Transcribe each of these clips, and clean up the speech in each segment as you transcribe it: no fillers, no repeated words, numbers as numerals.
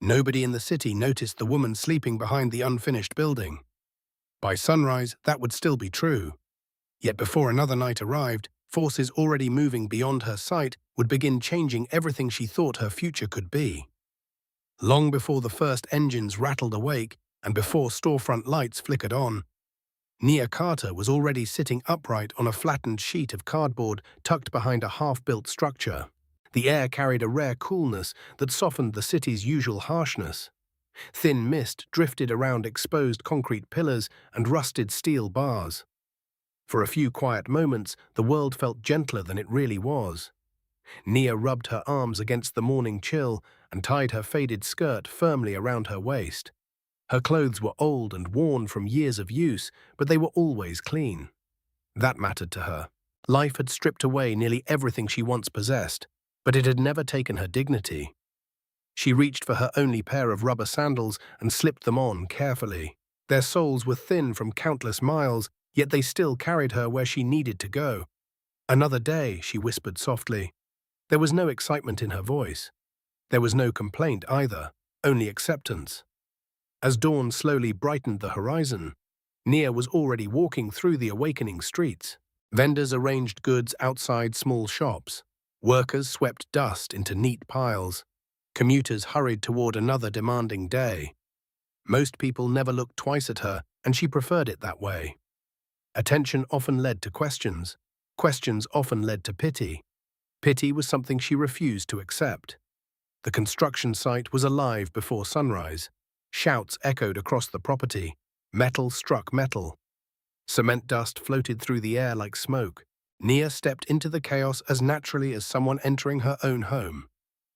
Nobody in the city noticed the woman sleeping behind the unfinished building. By sunrise, that would still be true. Yet before another night arrived, forces already moving beyond her sight would begin changing everything she thought her future could be. Long before the first engines rattled awake and before storefront lights flickered on, Nia Carter was already sitting upright on a flattened sheet of cardboard tucked behind a half-built structure. The air carried a rare coolness that softened the city's usual harshness. Thin mist drifted around exposed concrete pillars and rusted steel bars. For a few quiet moments, the world felt gentler than it really was. Nia rubbed her arms against the morning chill and tied her faded skirt firmly around her waist. Her clothes were old and worn from years of use, but they were always clean. That mattered to her. Life had stripped away nearly everything she once possessed, but it had never taken her dignity. She reached for her only pair of rubber sandals and slipped them on carefully. Their soles were thin from countless miles, yet they still carried her where she needed to go. "Another day," she whispered softly. There was no excitement in her voice. There was no complaint either, only acceptance. As dawn slowly brightened the horizon, Nia was already walking through the awakening streets. Vendors arranged goods outside small shops. Workers swept dust into neat piles. Commuters hurried toward another demanding day. Most people never looked twice at her, and she preferred it that way. Attention often led to questions. Questions often led to pity. Pity was something she refused to accept. The construction site was alive before sunrise. Shouts echoed across the property. Metal struck metal. Cement dust floated through the air like smoke. Nia stepped into the chaos as naturally as someone entering her own home.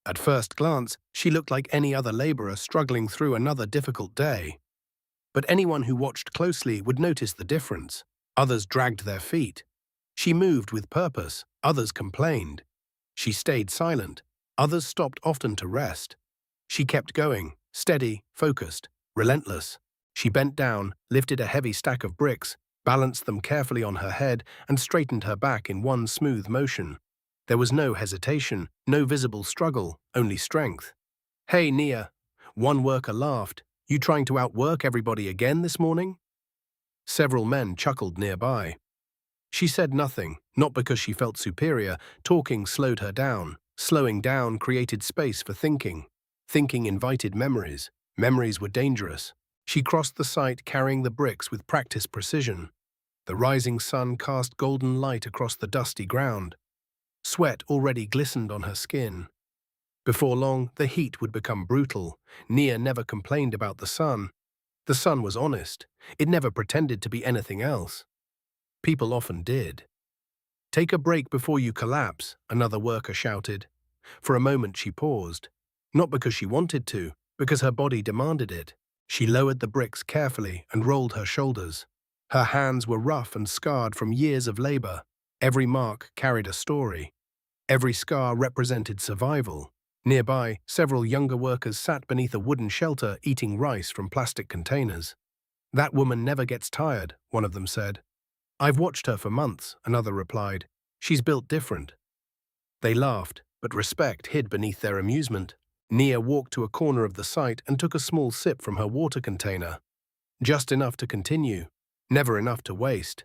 At first glance, she looked like any other laborer struggling through another difficult day. But anyone who watched closely would notice the difference. Others dragged their feet. She moved with purpose. Others complained. She stayed silent. Others stopped often to rest. She kept going, steady, focused, relentless. She bent down, lifted a heavy stack of bricks, balanced them carefully on her head, and straightened her back in one smooth motion. There was no hesitation, no visible struggle, only strength. "Hey, Nia," one worker laughed. "You trying to outwork everybody again this morning?" Several men chuckled nearby. She said nothing, not because she felt superior. Talking slowed her down. Slowing down created space for thinking. Thinking invited memories. Memories were dangerous. She crossed the site carrying the bricks with practiced precision. The rising sun cast golden light across the dusty ground. Sweat already glistened on her skin. Before long, the heat would become brutal. Nia never complained about the sun. The sun was honest. It never pretended to be anything else. People often did. "Take a break before you collapse," another worker shouted. For a moment she paused. Not because she wanted to, because her body demanded it. She lowered the bricks carefully and rolled her shoulders. Her hands were rough and scarred from years of labor. Every mark carried a story. Every scar represented survival. Nearby, several younger workers sat beneath a wooden shelter eating rice from plastic containers. "That woman never gets tired," one of them said. "I've watched her for months," another replied. "She's built different." They laughed, but respect hid beneath their amusement. Nia walked to a corner of the site and took a small sip from her water container. Just enough to continue, never enough to waste.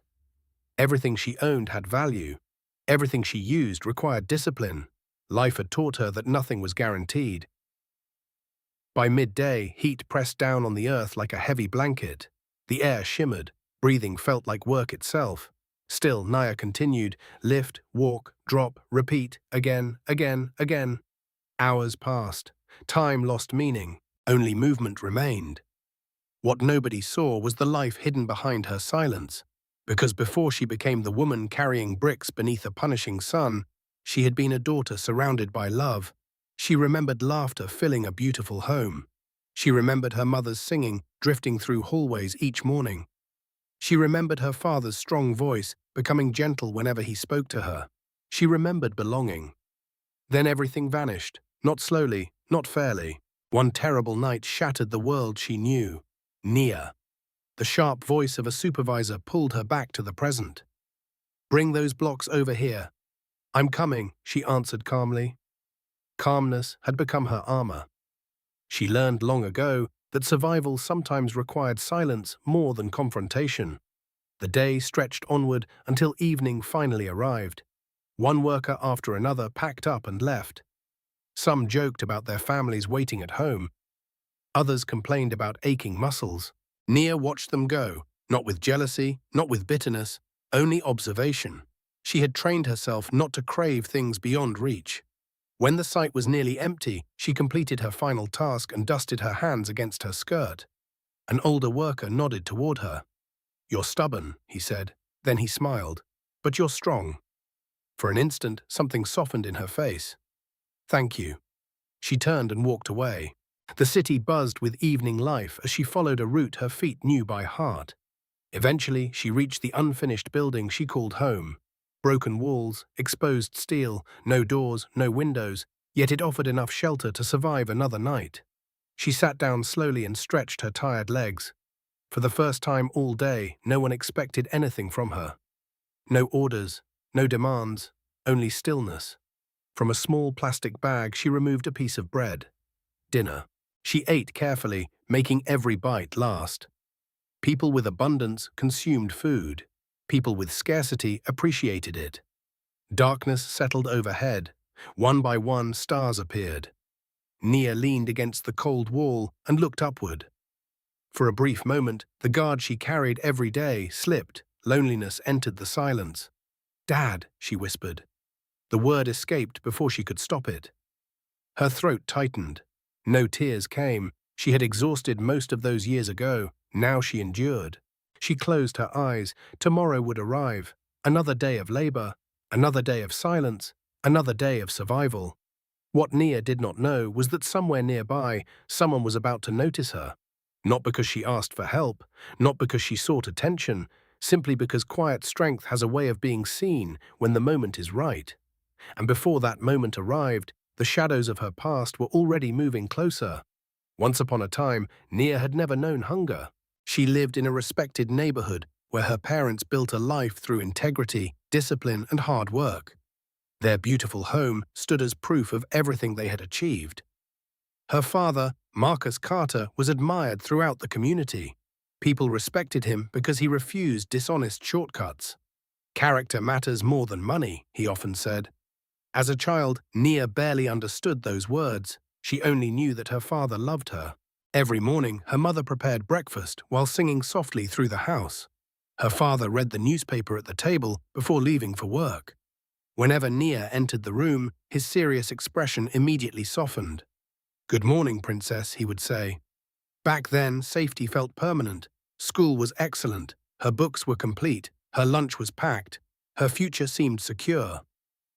Everything she owned had value. Everything she used required discipline. Life had taught her that nothing was guaranteed. By midday, heat pressed down on the earth like a heavy blanket. The air shimmered. Breathing felt like work itself. Still, Nia continued. Lift, walk, drop, repeat, again, again, again. Hours passed. Time lost meaning. Only movement remained. What nobody saw was the life hidden behind her silence. Because before she became the woman carrying bricks beneath a punishing sun, she had been a daughter surrounded by love. She remembered laughter filling a beautiful home. She remembered her mother's singing drifting through hallways each morning. She remembered her father's strong voice becoming gentle whenever he spoke to her. She remembered belonging. Then everything vanished, not slowly, not fairly. One terrible night shattered the world she knew. Nia. The sharp voice of a supervisor pulled her back to the present. "Bring those blocks over here." "I'm coming," she answered calmly. Calmness had become her armor. She learned long ago that survival sometimes required silence more than confrontation. The day stretched onward until evening finally arrived. One worker after another packed up and left. Some joked about their families waiting at home. Others complained about aching muscles. Nia watched them go, not with jealousy, not with bitterness, only observation. She had trained herself not to crave things beyond reach. When the site was nearly empty, she completed her final task and dusted her hands against her skirt. An older worker nodded toward her. "You're stubborn," he said. Then he smiled. "But you're strong." For an instant, something softened in her face. "Thank you." She turned and walked away. The city buzzed with evening life as she followed a route her feet knew by heart. Eventually, she reached the unfinished building she called home. Broken walls, exposed steel, no doors, no windows, yet it offered enough shelter to survive another night. She sat down slowly and stretched her tired legs. For the first time all day, no one expected anything from her. No orders, no demands, only stillness. From a small plastic bag, she removed a piece of bread. Dinner. She ate carefully, making every bite last. People with abundance consumed food. People with scarcity appreciated it. Darkness settled overhead. One by one, stars appeared. Nia leaned against the cold wall and looked upward. For a brief moment, the guard she carried every day slipped. Loneliness entered the silence. "Dad," she whispered. The word escaped before she could stop it. Her throat tightened. No tears came. She had exhausted most of those years ago. Now she endured. She closed her eyes. Tomorrow would arrive. Another day of labor. Another day of silence. Another day of survival. What Nia did not know was that somewhere nearby, someone was about to notice her. Not because she asked for help, not because she sought attention, simply because quiet strength has a way of being seen when the moment is right. And before that moment arrived, the shadows of her past were already moving closer. Once upon a time, Nia had never known hunger. She lived in a respected neighborhood where her parents built a life through integrity, discipline, and hard work. Their beautiful home stood as proof of everything they had achieved. Her father, Marcus Carter, was admired throughout the community. People respected him because he refused dishonest shortcuts. "Character matters more than money," he often said. As a child, Nia barely understood those words. She only knew that her father loved her. Every morning, her mother prepared breakfast while singing softly through the house. Her father read the newspaper at the table before leaving for work. Whenever Nia entered the room, his serious expression immediately softened. "Good morning, princess," he would say. Back then, safety felt permanent. School was excellent. Her books were complete. Her lunch was packed. Her future seemed secure.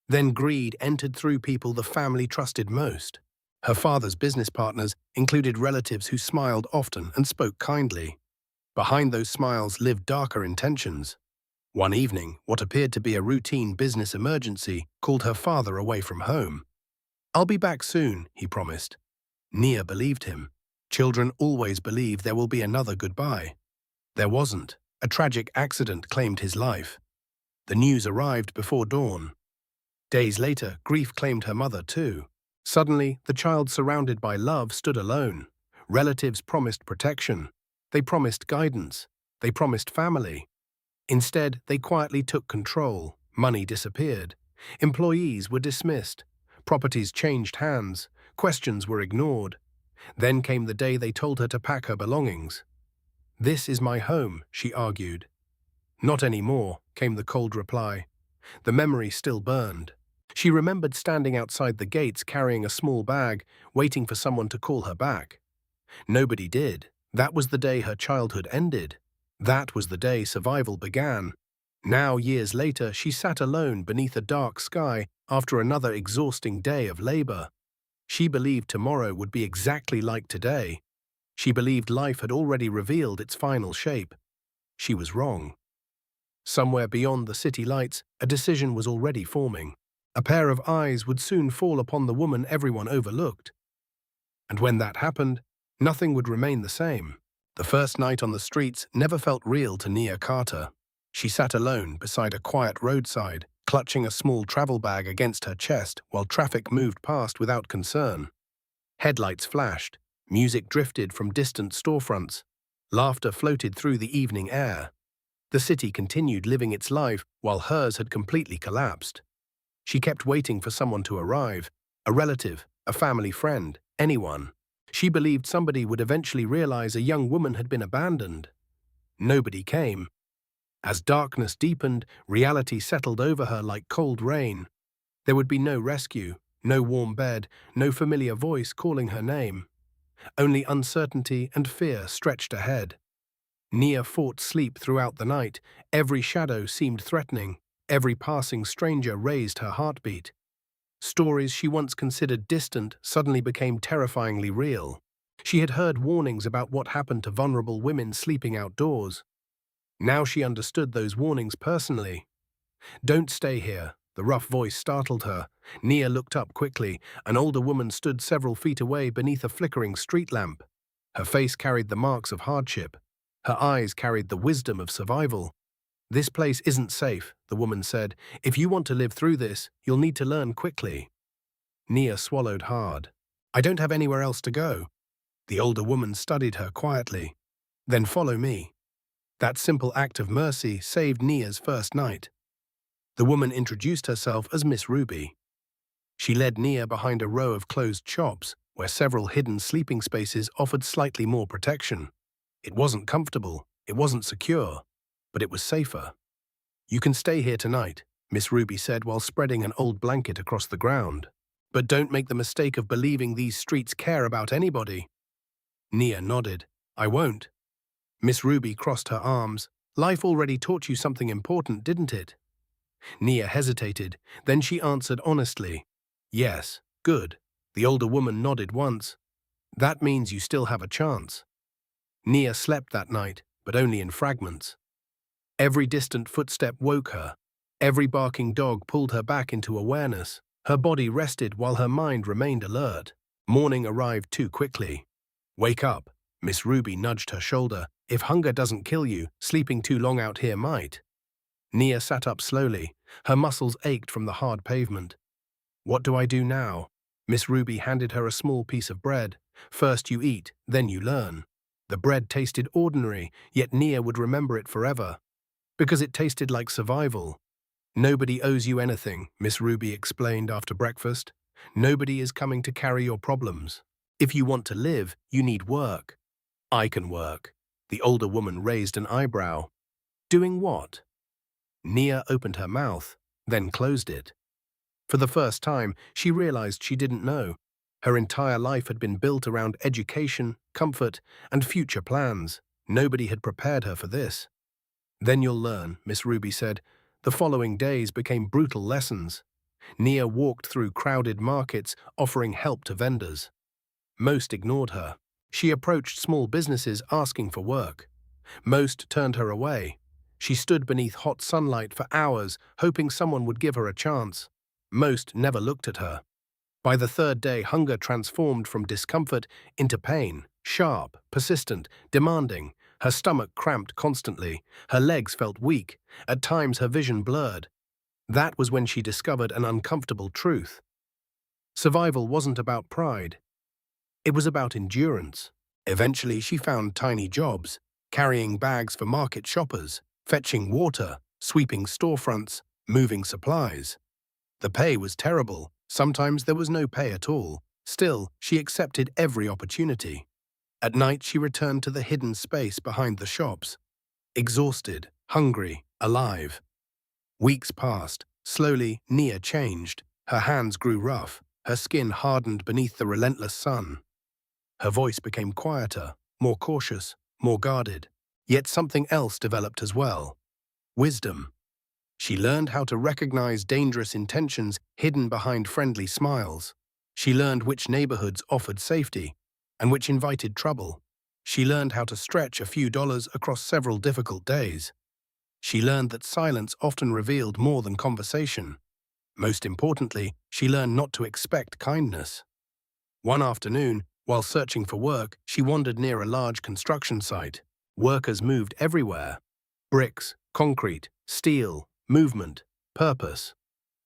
Then greed entered through people the family trusted most. Her father's business partners included relatives who smiled often and spoke kindly. Behind those smiles lived darker intentions. One evening, what appeared to be a routine business emergency called her father away from home. "I'll be back soon," he promised. Nia believed him. Children always believe there will be another goodbye. There wasn't. A tragic accident claimed his life. The news arrived before dawn. Days later, grief claimed her mother too. Suddenly, the child surrounded by love stood alone. Relatives promised protection. They promised guidance. They promised family. Instead, they quietly took control. Money disappeared. Employees were dismissed. Properties changed hands. Questions were ignored. Then came the day they told her to pack her belongings. "This is my home," she argued. "Not anymore," came the cold reply. The memory still burned. She remembered standing outside the gates carrying a small bag, waiting for someone to call her back. Nobody did. That was the day her childhood ended. That was the day survival began. Now, years later, she sat alone beneath a dark sky after another exhausting day of labor. She believed tomorrow would be exactly like today. She believed life had already revealed its final shape. She was wrong. Somewhere beyond the city lights, a decision was already forming. A pair of eyes would soon fall upon the woman everyone overlooked. And when that happened, nothing would remain the same. The first night on the streets never felt real to Nia Carter. She sat alone beside a quiet roadside, clutching a small travel bag against her chest while traffic moved past without concern. Headlights flashed. Music drifted from distant storefronts. Laughter floated through the evening air. The city continued living its life while hers had completely collapsed. She kept waiting for someone to arrive, a relative, a family friend, anyone. She believed somebody would eventually realize a young woman had been abandoned. Nobody came. As darkness deepened, reality settled over her like cold rain. There would be no rescue, no warm bed, no familiar voice calling her name. Only uncertainty and fear stretched ahead. Nia fought sleep throughout the night. Every shadow seemed threatening. Every passing stranger raised her heartbeat. Stories she once considered distant suddenly became terrifyingly real. She had heard warnings about what happened to vulnerable women sleeping outdoors. Now she understood those warnings personally. "Don't stay here," the rough voice startled her. Nia looked up quickly. An older woman stood several feet away beneath a flickering street lamp. Her face carried the marks of hardship. Her eyes carried the wisdom of survival. "This place isn't safe," the woman said. "If you want to live through this, you'll need to learn quickly." Nia swallowed hard. "I don't have anywhere else to go." The older woman studied her quietly. "Then follow me." That simple act of mercy saved Nia's first night. The woman introduced herself as Miss Ruby. She led Nia behind a row of closed shops, where several hidden sleeping spaces offered slightly more protection. It wasn't comfortable, it wasn't secure, but it was safer. "You can stay here tonight," Miss Ruby said while spreading an old blanket across the ground. "But don't make the mistake of believing these streets care about anybody." Nia nodded. "I won't." Miss Ruby crossed her arms. "Life already taught you something important, didn't it?" Nia hesitated. Then she answered honestly, "Yes, good." The older woman nodded once. "That means you still have a chance." Nia slept that night, but only in fragments. Every distant footstep woke her. Every barking dog pulled her back into awareness. Her body rested while her mind remained alert. Morning arrived too quickly. "Wake up," Miss Ruby nudged her shoulder. "If hunger doesn't kill you, sleeping too long out here might." Nia sat up slowly. Her muscles ached from the hard pavement. "What do I do now?" Miss Ruby handed her a small piece of bread. "First you eat, then you learn." The bread tasted ordinary, yet Nia would remember it forever. Because it tasted like survival. "Nobody owes you anything," Miss Ruby explained after breakfast. "Nobody is coming to carry your problems. If you want to live, you need work." "I can work." The older woman raised an eyebrow. "Doing what?" Nia opened her mouth, then closed it. For the first time, she realized she didn't know. Her entire life had been built around education, comfort, and future plans. Nobody had prepared her for this. "Then you'll learn," Miss Ruby said. The following days became brutal lessons. Nia walked through crowded markets, offering help to vendors. Most ignored her. She approached small businesses asking for work. Most turned her away. She stood beneath hot sunlight for hours, hoping someone would give her a chance. Most never looked at her. By the third day, hunger transformed from discomfort into pain, sharp, persistent, demanding. Her stomach cramped constantly. Her legs felt weak. At times, her vision blurred. That was when she discovered an uncomfortable truth. Survival wasn't about pride. It was about endurance. Eventually, she found tiny jobs, carrying bags for market shoppers, fetching water, sweeping storefronts, moving supplies. The pay was terrible. Sometimes there was no pay at all. Still, she accepted every opportunity. At night, she returned to the hidden space behind the shops. Exhausted, hungry, alive. Weeks passed. Slowly, Nia changed. Her hands grew rough. Her skin hardened beneath the relentless sun. Her voice became quieter, more cautious, more guarded. Yet something else developed as well. Wisdom. She learned how to recognize dangerous intentions hidden behind friendly smiles. She learned which neighborhoods offered safety and which invited trouble. She learned how to stretch a few dollars across several difficult days. She learned that silence often revealed more than conversation. Most importantly, she learned not to expect kindness. One afternoon, while searching for work, she wandered near a large construction site. Workers moved everywhere. Bricks, concrete, steel, movement, purpose.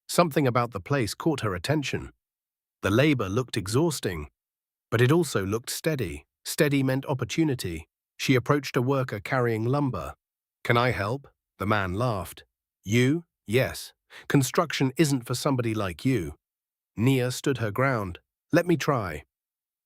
Something about the place caught her attention. The labor looked exhausting. But it also looked steady. Steady meant opportunity. She approached a worker carrying lumber. "Can I help?" The man laughed. "You? Yes. Construction isn't for somebody like you." Nia stood her ground. "Let me try."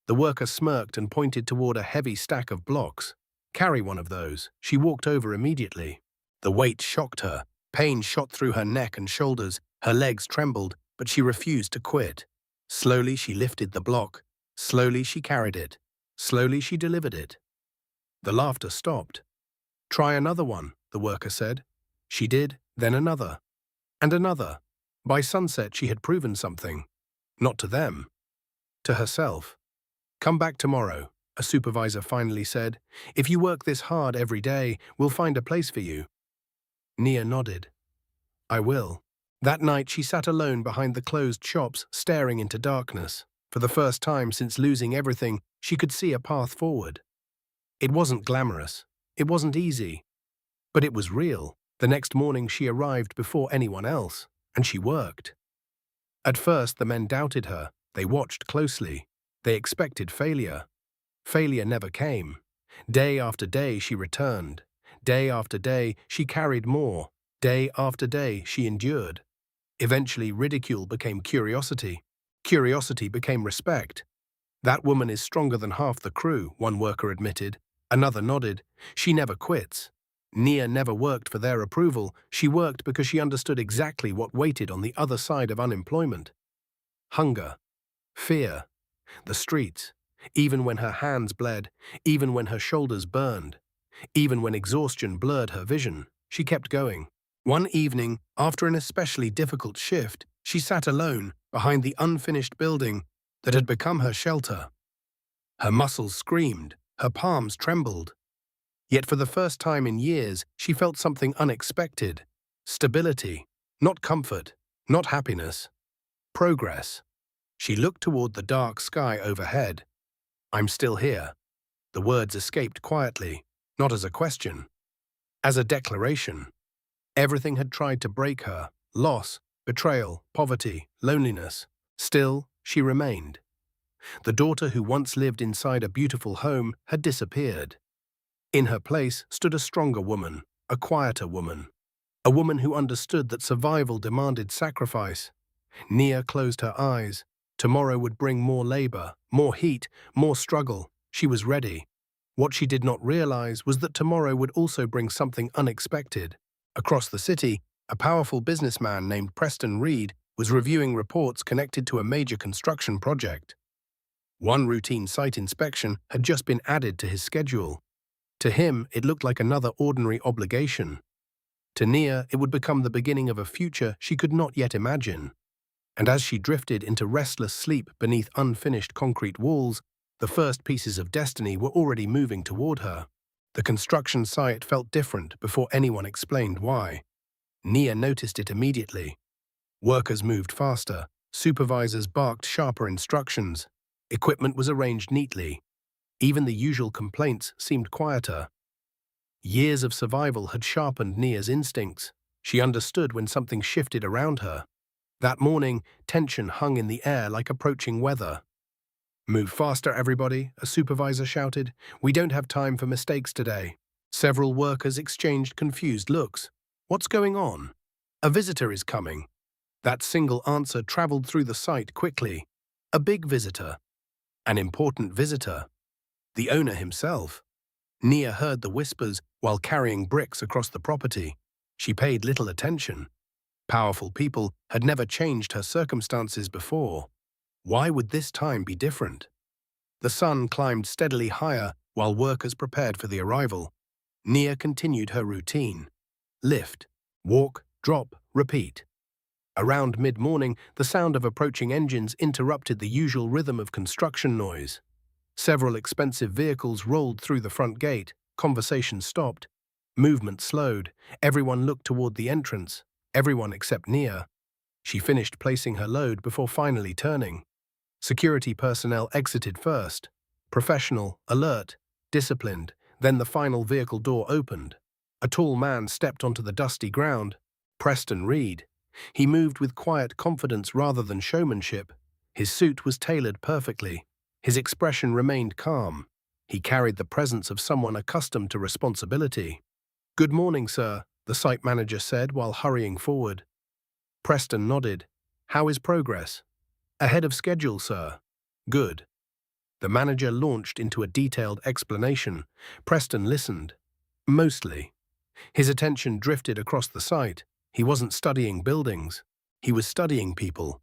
The worker smirked and pointed toward a heavy stack of blocks. "Carry one of those." She walked over immediately. The weight shocked her. Pain shot through her neck and shoulders. Her legs trembled, but she refused to quit. Slowly she lifted the block. Slowly she carried it. Slowly she delivered it. The laughter stopped. "Try another one," the worker said. She did, then another. And another. By sunset she had proven something. Not to them. To herself. "Come back tomorrow," a supervisor finally said. "If you work this hard every day, we'll find a place for you." Nia nodded. "I will." That night she sat alone behind the closed shops, staring into darkness. For the first time since losing everything, she could see a path forward. It wasn't glamorous. It wasn't easy. But it was real. The next morning she arrived before anyone else, and she worked. At first the men doubted her. They watched closely. They expected failure. Failure never came. Day after day she returned. Day after day she carried more. Day after day she endured. Eventually ridicule became curiosity. Curiosity became respect. "That woman is stronger than half the crew," one worker admitted. Another nodded. "She never quits." Nia never worked for their approval. She worked because she understood exactly what waited on the other side of unemployment. Hunger. Fear. The streets. Even when her hands bled. Even when her shoulders burned. Even when exhaustion blurred her vision. She kept going. One evening, after an especially difficult shift, she sat alone behind the unfinished building that had become her shelter. Her muscles screamed. Her palms trembled. Yet for the first time in years, she felt something unexpected. Stability. Not comfort. Not happiness. Progress. She looked toward the dark sky overhead. "I'm still here." The words escaped quietly, not as a question, as a declaration. Everything had tried to break her. Loss, betrayal, poverty, loneliness. Still, she remained. The daughter who once lived inside a beautiful home had disappeared. In her place stood a stronger woman, a quieter woman. A woman who understood that survival demanded sacrifice. Nia closed her eyes. Tomorrow would bring more labor, more heat, more struggle. She was ready. What she did not realize was that tomorrow would also bring something unexpected. Across the city, a powerful businessman named Preston Reed was reviewing reports connected to a major construction project. One routine site inspection had just been added to his schedule. To him, it looked like another ordinary obligation. To Nia, it would become the beginning of a future she could not yet imagine. And as she drifted into restless sleep beneath unfinished concrete walls, the first pieces of destiny were already moving toward her. The construction site felt different before anyone explained why. Nia noticed it immediately. Workers moved faster. Supervisors barked sharper instructions. Equipment was arranged neatly. Even the usual complaints seemed quieter. Years of survival had sharpened Nia's instincts. She understood when something shifted around her. That morning, tension hung in the air like approaching weather. "Move faster, everybody," a supervisor shouted. "We don't have time for mistakes today." Several workers exchanged confused looks. "What's going on?" "A visitor is coming." That single answer traveled through the site quickly. A big visitor. An important visitor. The owner himself. Nia heard the whispers while carrying bricks across the property. She paid little attention. Powerful people had never changed her circumstances before. Why would this time be different? The sun climbed steadily higher while workers prepared for the arrival. Nia continued her routine. Lift, walk, drop, repeat. Around mid-morning, the sound of approaching engines interrupted the usual rhythm of construction noise. Several expensive vehicles rolled through the front gate. Conversation stopped. Movement slowed. Everyone looked toward the entrance. Everyone except Nia. She finished placing her load before finally turning. Security personnel exited first. Professional, alert, disciplined. Then the final vehicle door opened. A tall man stepped onto the dusty ground. Preston Reed. He moved with quiet confidence rather than showmanship. His suit was tailored perfectly. His expression remained calm. He carried the presence of someone accustomed to responsibility. "Good morning, sir," the site manager said while hurrying forward. Preston nodded. "How is progress?" "Ahead of schedule, sir." "Good." The manager launched into a detailed explanation. Preston listened. Mostly. His attention drifted across the site. He wasn't studying buildings. He was studying people.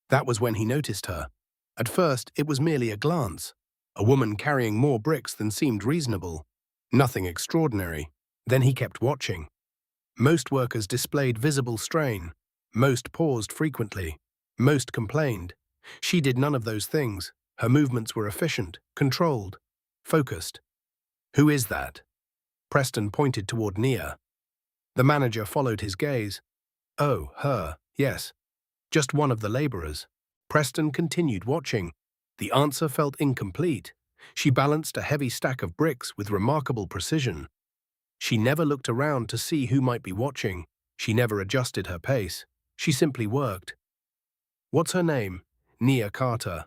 That was when he noticed her. At first, it was merely a glance. A woman carrying more bricks than seemed reasonable. Nothing extraordinary. Then he kept watching. Most workers displayed visible strain. Most paused frequently. Most complained. She did none of those things. Her movements were efficient, controlled, focused. "Who is that?" Preston pointed toward Nia. The manager followed his gaze. "Oh, her, yes. Just one of the laborers." Preston continued watching. The answer felt incomplete. She balanced a heavy stack of bricks with remarkable precision. She never looked around to see who might be watching. She never adjusted her pace. She simply worked. "What's her name?" "Nia Carter."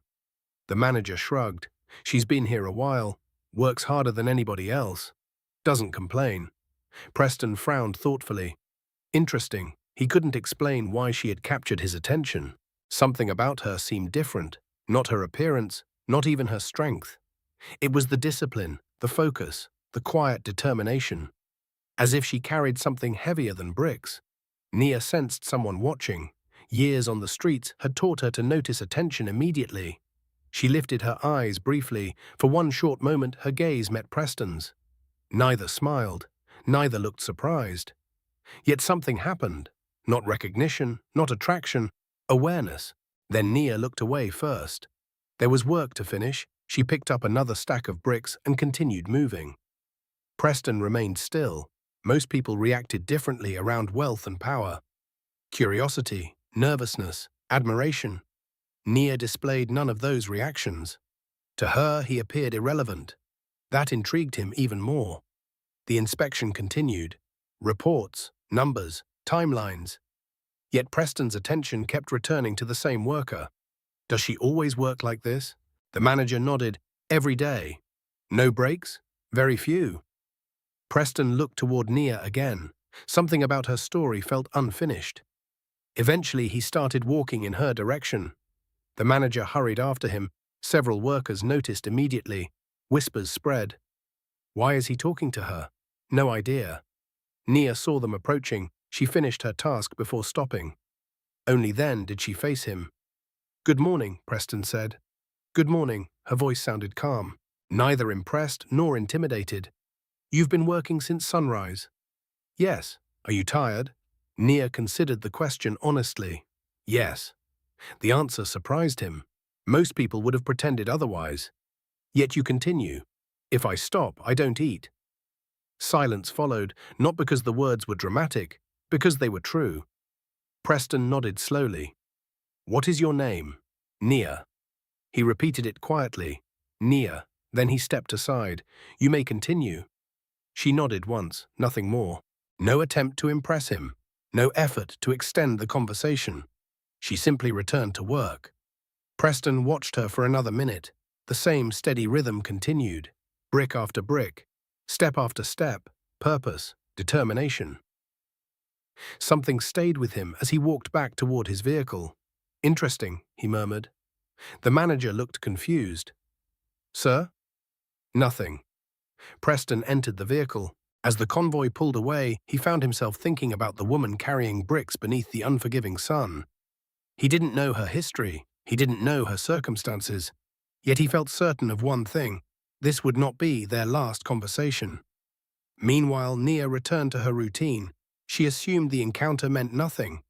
The manager shrugged. "She's been here a while. Works harder than anybody else. Doesn't complain." Preston frowned thoughtfully. Interesting. He couldn't explain why she had captured his attention. Something about her seemed different. Not her appearance, not even her strength. It was the discipline, the focus, the quiet determination. As if she carried something heavier than bricks. Nia sensed someone watching. Years on the streets had taught her to notice attention immediately. She lifted her eyes briefly. For one short moment, her gaze met Preston's. Neither smiled. Neither looked surprised. Yet something happened. Not recognition, not attraction, awareness. Then Nia looked away first. There was work to finish. She picked up another stack of bricks and continued moving. Preston remained still. Most people reacted differently around wealth and power. Curiosity, nervousness, admiration. Nia displayed none of those reactions. To her, he appeared irrelevant. That intrigued him even more. The inspection continued. Reports, numbers, timelines. Yet Preston's attention kept returning to the same worker. "Does she always work like this?" The manager nodded. "Every day." "No breaks?" "Very few." Preston looked toward Nia again. Something about her story felt unfinished. Eventually, he started walking in her direction. The manager hurried after him. Several workers noticed immediately. Whispers spread. Why is he talking to her? No idea. Nia saw them approaching. She finished her task before stopping. Only then did she face him. "Good morning," Preston said. "Good morning." Her voice sounded calm, neither impressed nor intimidated. "You've been working since sunrise?" "Yes." "Are you tired?" Nia considered the question honestly. "Yes." The answer surprised him. Most people would have pretended otherwise. "Yet you continue." "If I stop, I don't eat." Silence followed, not because the words were dramatic, because they were true. Preston nodded slowly. "What is your name?" "Nia." He repeated it quietly. "Nia." Then he stepped aside. "You may continue." She nodded once, nothing more. No attempt to impress him. No effort to extend the conversation. She simply returned to work. Preston watched her for another minute. The same steady rhythm continued. Brick after brick. Step after step. Purpose. Determination. Something stayed with him as he walked back toward his vehicle. "Interesting," he murmured. The manager looked confused. "Sir?" "Nothing." Preston entered the vehicle. As the convoy pulled away, he found himself thinking about the woman carrying bricks beneath the unforgiving sun. He didn't know her history. He didn't know her circumstances. Yet he felt certain of one thing. This would not be their last conversation. Meanwhile, Nia returned to her routine. She assumed the encounter meant nothing.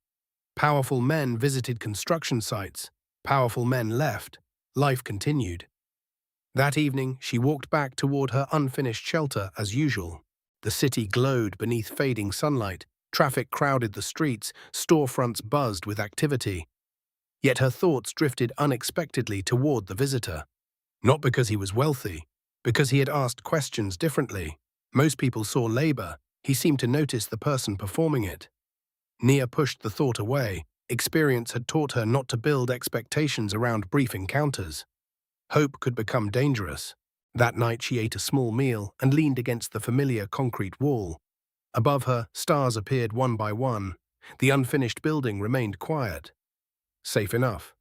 Powerful men visited construction sites. Powerful men left. Life continued. That evening, she walked back toward her unfinished shelter as usual. The city glowed beneath fading sunlight. Traffic crowded the streets. Storefronts buzzed with activity. Yet her thoughts drifted unexpectedly toward the visitor. Not because he was wealthy, because he had asked questions differently. Most people saw labor. He seemed to notice the person performing it. Nia pushed the thought away. Experience had taught her not to build expectations around brief encounters. Hope could become dangerous. That night she ate a small meal and leaned against the familiar concrete wall. Above her, stars appeared one by one. The unfinished building remained quiet. Safe enough.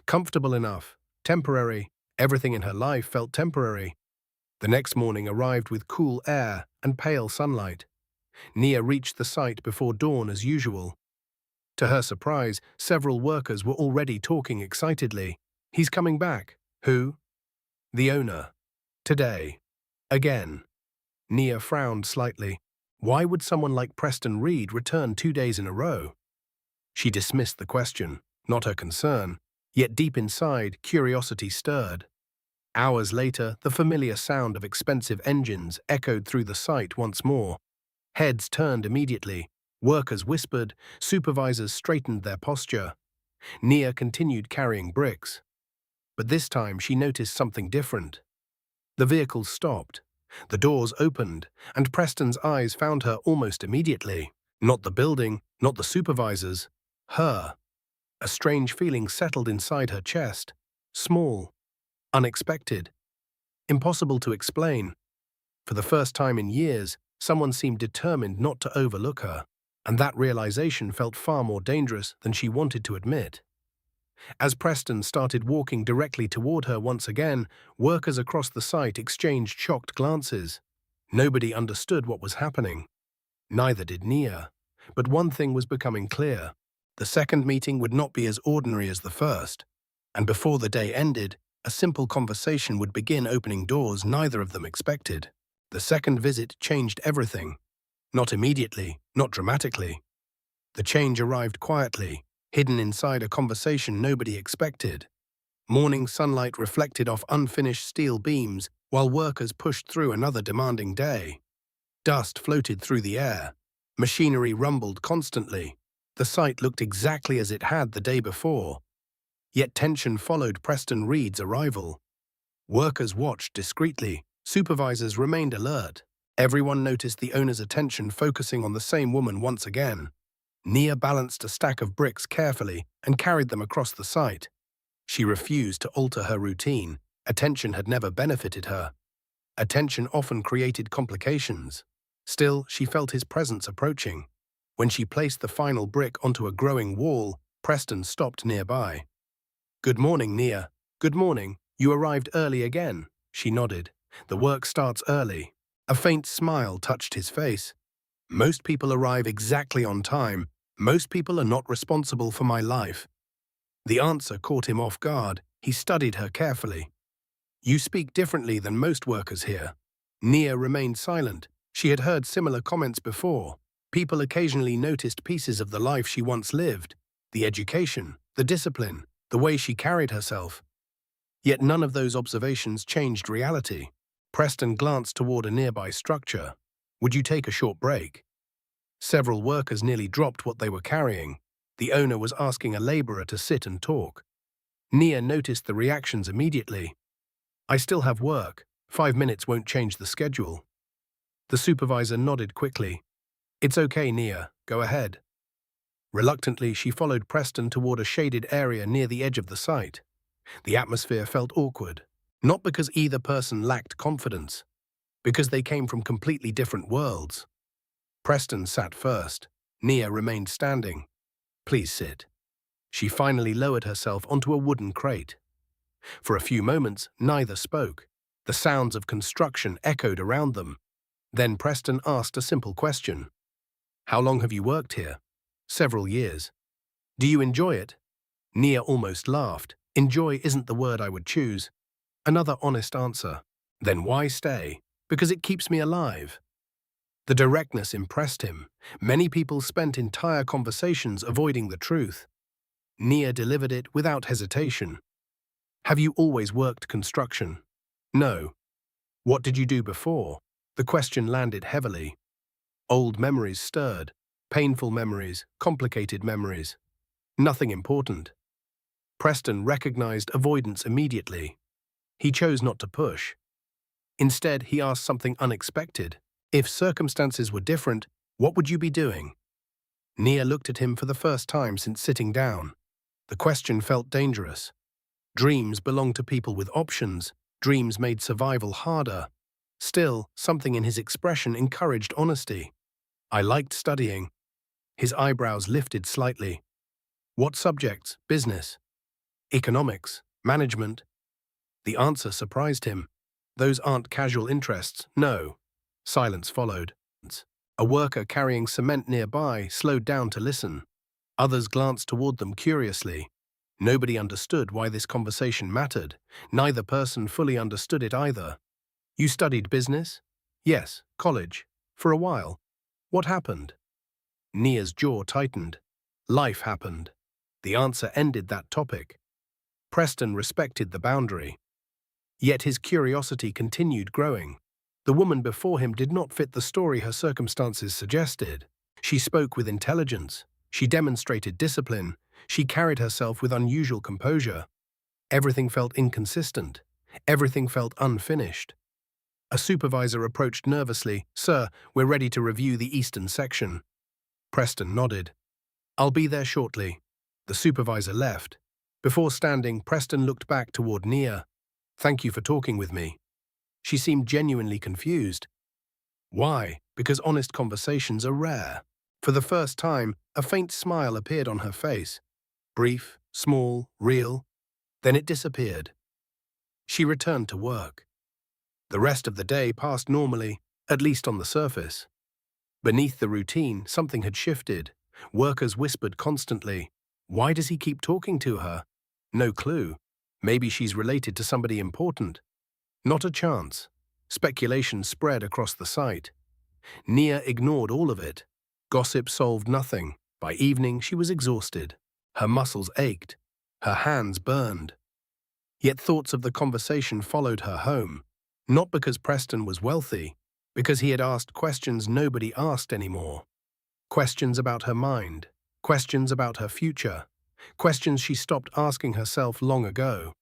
Comfortable enough. Temporary. Everything in her life felt temporary. The next morning arrived with cool air and pale sunlight. Nia reached the site before dawn as usual. To her surprise, several workers were already talking excitedly. He's coming back. Who? The owner. Today. Again. Nia frowned slightly. Why would someone like Preston Reed return 2 days in a row? She dismissed the question, not her concern, yet deep inside, curiosity stirred. Hours later, the familiar sound of expensive engines echoed through the site once more. Heads turned immediately. Workers whispered, supervisors straightened their posture. Nia continued carrying bricks. But this time she noticed something different. The vehicle stopped. The doors opened, and Preston's eyes found her almost immediately. Not the building, not the supervisors. Her. A strange feeling settled inside her chest. Small. Unexpected. Impossible to explain. For the first time in years, someone seemed determined not to overlook her, and that realization felt far more dangerous than she wanted to admit. As Preston started walking directly toward her once again, workers across the site exchanged shocked glances. Nobody understood what was happening. Neither did Nia. But one thing was becoming clear. The second meeting would not be as ordinary as the first. And before the day ended, a simple conversation would begin opening doors neither of them expected. The second visit changed everything. Not immediately, not dramatically. The change arrived quietly, hidden inside a conversation nobody expected. Morning sunlight reflected off unfinished steel beams while workers pushed through another demanding day. Dust floated through the air. Machinery rumbled constantly. The site looked exactly as it had the day before. Yet tension followed Preston Reed's arrival. Workers watched discreetly. Supervisors remained alert. Everyone noticed the owner's attention focusing on the same woman once again. Nia balanced a stack of bricks carefully and carried them across the site. She refused to alter her routine. Attention had never benefited her. Attention often created complications. Still, she felt his presence approaching. When she placed the final brick onto a growing wall, Preston stopped nearby. "Good morning, Nia. Good morning. You arrived early again." She nodded. "The work starts early." A faint smile touched his face. "Most people arrive exactly on time. Most people are not responsible for my life." The answer caught him off guard. He studied her carefully. "You speak differently than most workers here." Nia remained silent. She had heard similar comments before. People occasionally noticed pieces of the life she once lived, the education, the discipline, the way she carried herself. Yet none of those observations changed reality. Preston glanced toward a nearby structure. "Would you take a short break?" Several workers nearly dropped what they were carrying. The owner was asking a laborer to sit and talk. Nia noticed the reactions immediately. "I still have work. 5 minutes won't change the schedule." The supervisor nodded quickly. "It's okay, Nia. Go ahead." Reluctantly, she followed Preston toward a shaded area near the edge of the site. The atmosphere felt awkward, not because either person lacked confidence, because they came from completely different worlds. Preston sat first. Nia remained standing. "Please sit." She finally lowered herself onto a wooden crate. For a few moments, neither spoke. The sounds of construction echoed around them. Then Preston asked a simple question. "How long have you worked here?" "Several years." "Do you enjoy it?" Nia almost laughed. "Enjoy isn't the word I would choose." Another honest answer. "Then why stay?" "Because it keeps me alive." The directness impressed him. Many people spent entire conversations avoiding the truth. Nia delivered it without hesitation. "Have you always worked construction?" "No." "What did you do before?" The question landed heavily. Old memories stirred. Painful memories, complicated memories. Nothing important. Preston recognized avoidance immediately. He chose not to push. Instead, he asked something unexpected. "If circumstances were different, what would you be doing?" Nia looked at him for the first time since sitting down. The question felt dangerous. Dreams belong to people with options. Dreams made survival harder. Still, something in his expression encouraged honesty. I liked studying. His eyebrows lifted slightly. What subjects? Business, economics, management? The answer surprised him. Those aren't casual interests, no. Silence followed. A worker carrying cement nearby slowed down to listen. Others glanced toward them curiously. Nobody understood why this conversation mattered. Neither person fully understood it either. You studied business? Yes, college. For a while. What happened? Nia's jaw tightened. Life happened. The answer ended that topic. Preston respected the boundary. Yet his curiosity continued growing. The woman before him did not fit the story her circumstances suggested. She spoke with intelligence. She demonstrated discipline. She carried herself with unusual composure. Everything felt inconsistent. Everything felt unfinished. A supervisor approached nervously. "Sir, we're ready to review the eastern section." Preston nodded. "I'll be there shortly." The supervisor left. Before standing, Preston looked back toward Nia. "Thank you for talking with me." She seemed genuinely confused. Why? Because honest conversations are rare. For the first time, a faint smile appeared on her face. Brief, small, real. Then it disappeared. She returned to work. The rest of the day passed normally, at least on the surface. Beneath the routine, something had shifted. Workers whispered constantly. Why does he keep talking to her? No clue. Maybe she's related to somebody important. Not a chance. Speculation spread across the site. Nia ignored all of it. Gossip solved nothing. By evening, she was exhausted. Her muscles ached. Her hands burned. Yet thoughts of the conversation followed her home. Not because Preston was wealthy, because he had asked questions nobody asked anymore. Questions about her mind. Questions about her future. Questions she stopped asking herself long ago.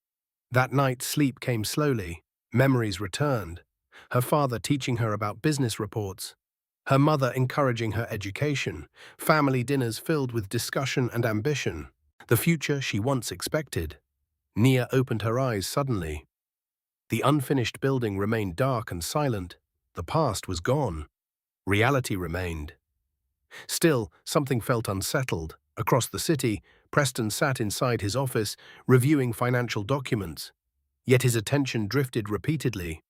That night, sleep came slowly. Memories returned. Her father teaching her about business reports. Her mother encouraging her education. Family dinners filled with discussion and ambition. The future she once expected. Nia opened her eyes suddenly. The unfinished building remained dark and silent. The past was gone. Reality remained. Still, something felt unsettled. Across the city, Preston sat inside his office, reviewing financial documents. Yet his attention drifted repeatedly.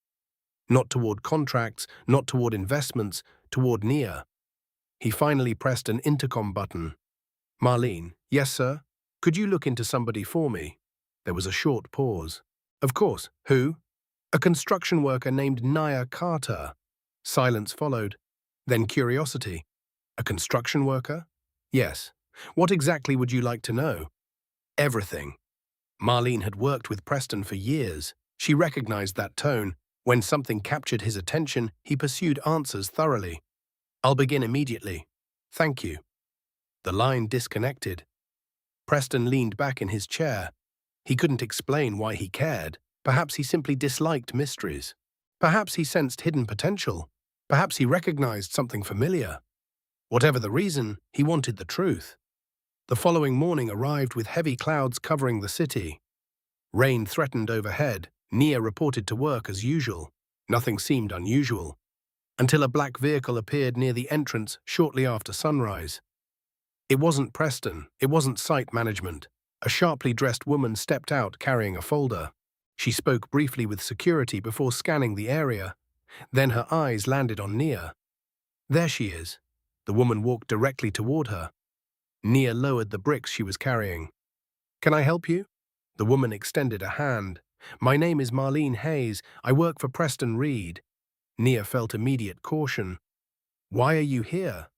Not toward contracts, not toward investments, toward Nia. He finally pressed an intercom button. "Marlene." "Yes, sir?" "Could you look into somebody for me?" There was a short pause. "Of course." "Who?" "A construction worker named Nia Carter." Silence followed. Then curiosity. "A construction worker?" "Yes." "What exactly would you like to know?" "Everything." Marlene had worked with Preston for years. She recognized that tone. When something captured his attention, he pursued answers thoroughly. "I'll begin immediately." "Thank you." The line disconnected. Preston leaned back in his chair. He couldn't explain why he cared. Perhaps he simply disliked mysteries. Perhaps he sensed hidden potential. Perhaps he recognized something familiar. Whatever the reason, he wanted the truth. The following morning arrived with heavy clouds covering the city. Rain threatened overhead. Nia reported to work as usual. Nothing seemed unusual. Until a black vehicle appeared near the entrance shortly after sunrise. It wasn't Preston. It wasn't site management. A sharply dressed woman stepped out carrying a folder. She spoke briefly with security before scanning the area. Then her eyes landed on Nia. "There she is." The woman walked directly toward her. Nia lowered the bricks she was carrying. "Can I help you?" The woman extended a hand. "My name is Marlene Hayes. I work for Preston Reed." Nia felt immediate caution. "Why are you here?"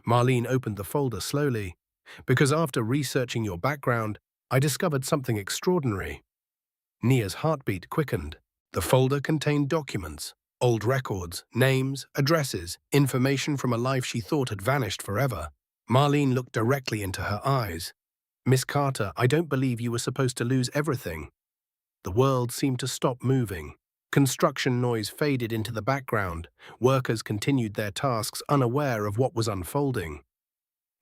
Marlene opened the folder slowly. "Because after researching your background, I discovered something extraordinary." Nia's heartbeat quickened. The folder contained documents, old records, names, addresses, information from a life she thought had vanished forever. Marlene looked directly into her eyes. "Miss Carter, I don't believe you were supposed to lose everything." The world seemed to stop moving. Construction noise faded into the background. Workers continued their tasks unaware of what was unfolding.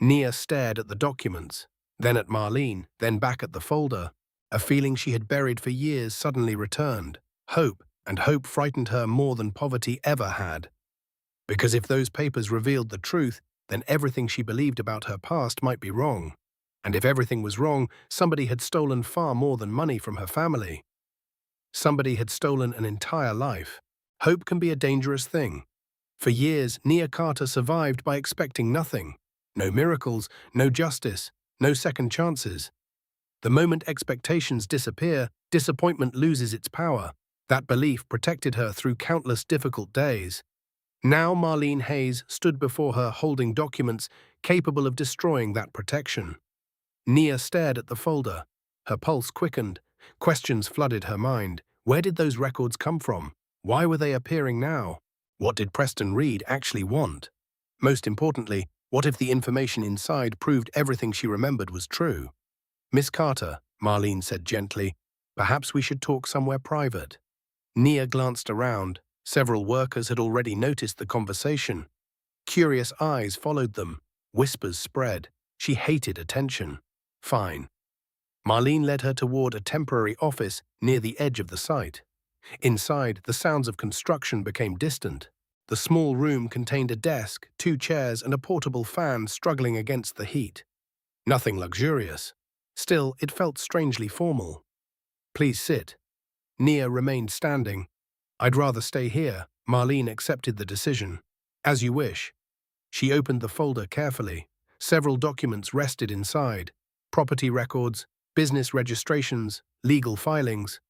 Nia stared at the documents, then at Marlene, then back at the folder. A feeling she had buried for years suddenly returned. Hope, and hope frightened her more than poverty ever had. Because if those papers revealed the truth, then everything she believed about her past might be wrong. And if everything was wrong, somebody had stolen far more than money from her family. Somebody had stolen an entire life. Hope can be a dangerous thing. For years, Nia Carter survived by expecting nothing. No miracles, no justice, no second chances. The moment expectations disappear, disappointment loses its power. That belief protected her through countless difficult days. Now Marlene Hayes stood before her holding documents capable of destroying that protection. Nia stared at the folder. Her pulse quickened. Questions flooded her mind. Where did those records come from? Why were they appearing now? What did Preston Reed actually want? Most importantly, what if the information inside proved everything she remembered was true? "Miss Carter," Marlene said gently, "perhaps we should talk somewhere private." Nia glanced around. Several workers had already noticed the conversation. Curious eyes followed them. Whispers spread. She hated attention. Fine. Marlene led her toward a temporary office near the edge of the site. Inside, the sounds of construction became distant. The small room contained a desk, 2 chairs, and a portable fan struggling against the heat. Nothing luxurious. Still, it felt strangely formal. "Please sit." Nia remained standing. "I'd rather stay here." Marlene accepted the decision. "As you wish." She opened the folder carefully. Several documents rested inside. Property records, business registrations, legal filings,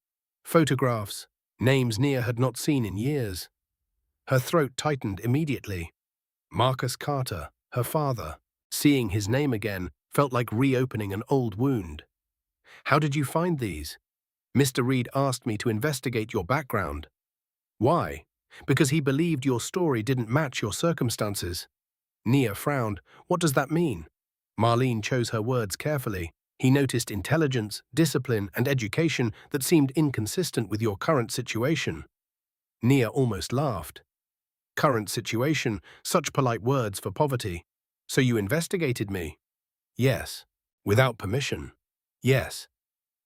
photographs, names Nia had not seen in years. Her throat tightened immediately. Marcus Carter, her father. Seeing his name again felt like reopening an old wound. "How did you find these?" "Mr. Reed asked me to investigate your background." "Why?" "Because he believed your story didn't match your circumstances." Nia frowned. "What does that mean?" Marlene chose her words carefully. "He noticed intelligence, discipline, and education that seemed inconsistent with your current situation." Nia almost laughed. Current situation, such polite words for poverty. "So you investigated me?" "Yes." "Without permission?" "Yes."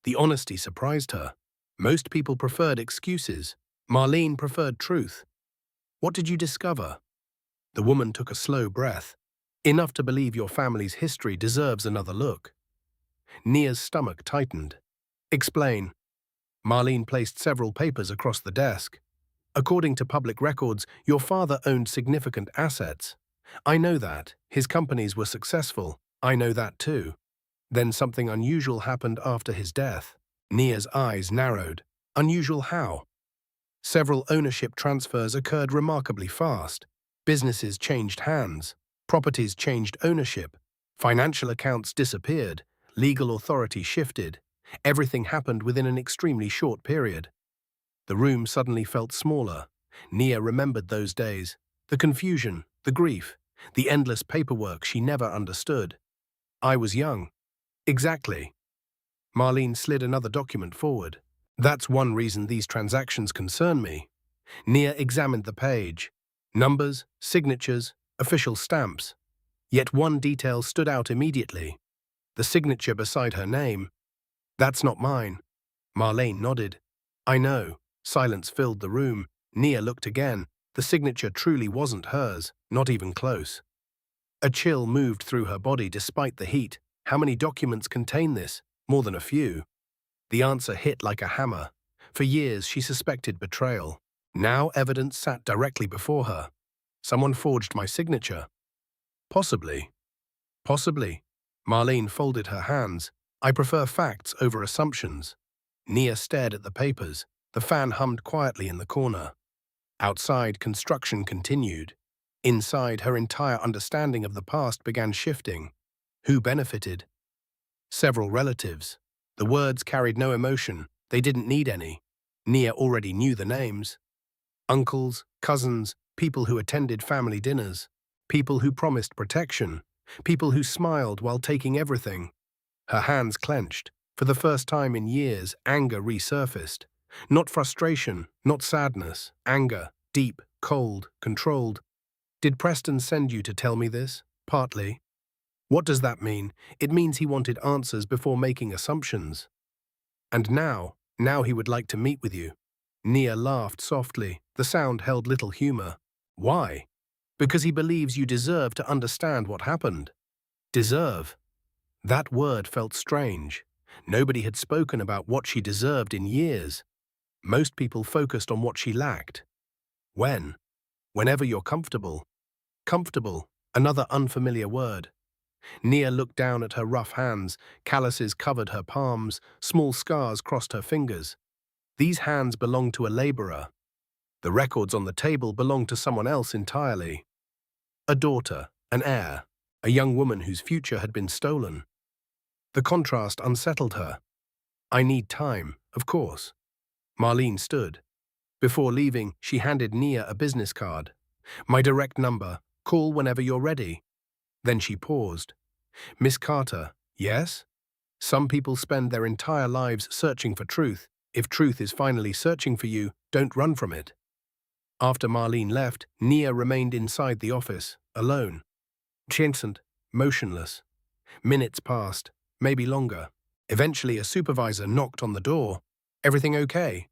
The honesty surprised her. Most people preferred excuses. Marlene preferred truth. "What did you discover?" The woman took a slow breath. "Enough to believe your family's history deserves another look." Nia's stomach tightened. "Explain." Marlene placed several papers across the desk. "According to public records, your father owned significant assets. I know that. His companies were successful. I know that too. Then something unusual happened after his death." Nia's eyes narrowed. "Unusual how?" "Several ownership transfers occurred remarkably fast. Businesses changed hands. Properties changed ownership. Financial accounts disappeared. Legal authority shifted. Everything happened within an extremely short period." The room suddenly felt smaller. Nia remembered those days. The confusion, the grief, the endless paperwork she never understood. "I was young." "Exactly." Marlene slid another document forward. "That's one reason these transactions concern me." Nia examined the page. Numbers, signatures, official stamps. Yet one detail stood out immediately. The signature beside her name. "That's not mine." Marlene nodded. "I know." Silence filled the room. Nia looked again. The signature truly wasn't hers, not even close. A chill moved through her body despite the heat. How many documents contain this? More than a few. The answer hit like a hammer. For years she suspected betrayal. Now evidence sat directly before her. "Someone forged my signature." "Possibly." "Possibly." Marlene folded her hands. "I prefer facts over assumptions." Nia stared at the papers. The fan hummed quietly in the corner. Outside, construction continued. Inside, her entire understanding of the past began shifting. Who benefited? Several relatives. The words carried no emotion. They didn't need any. Nia already knew the names. Uncles, cousins, people who attended family dinners. People who promised protection. People who smiled while taking everything. Her hands clenched. For the first time in years, anger resurfaced. Not frustration, not sadness. Anger, deep, cold, controlled. "Did Preston send you to tell me this?" "Partly." "What does that mean?" "It means he wanted answers before making assumptions." And now he would like to meet with you. Nia laughed softly. The sound held little humor. Why? Because he believes you deserve to understand what happened. Deserve. That word felt strange. Nobody had spoken about what she deserved in years. Most people focused on what she lacked. Whenever you're comfortable. Comfortable, another unfamiliar word. Nia looked down at her rough hands. Calluses covered her palms. Small scars crossed her fingers. These hands belonged to a laborer. The records on the table belonged to someone else entirely. A daughter, an heir, a young woman whose future had been stolen. The contrast unsettled her. I need time, of course. Marlene stood. Before leaving, she handed Nia a business card. My direct number. Call whenever you're ready. Then she paused. Miss Carter, yes? Some people spend their entire lives searching for truth. If truth is finally searching for you, don't run from it. After Marlene left, Nia remained inside the office, alone. Tensioned, motionless. Minutes passed, maybe longer. Eventually, a supervisor knocked on the door. Everything okay?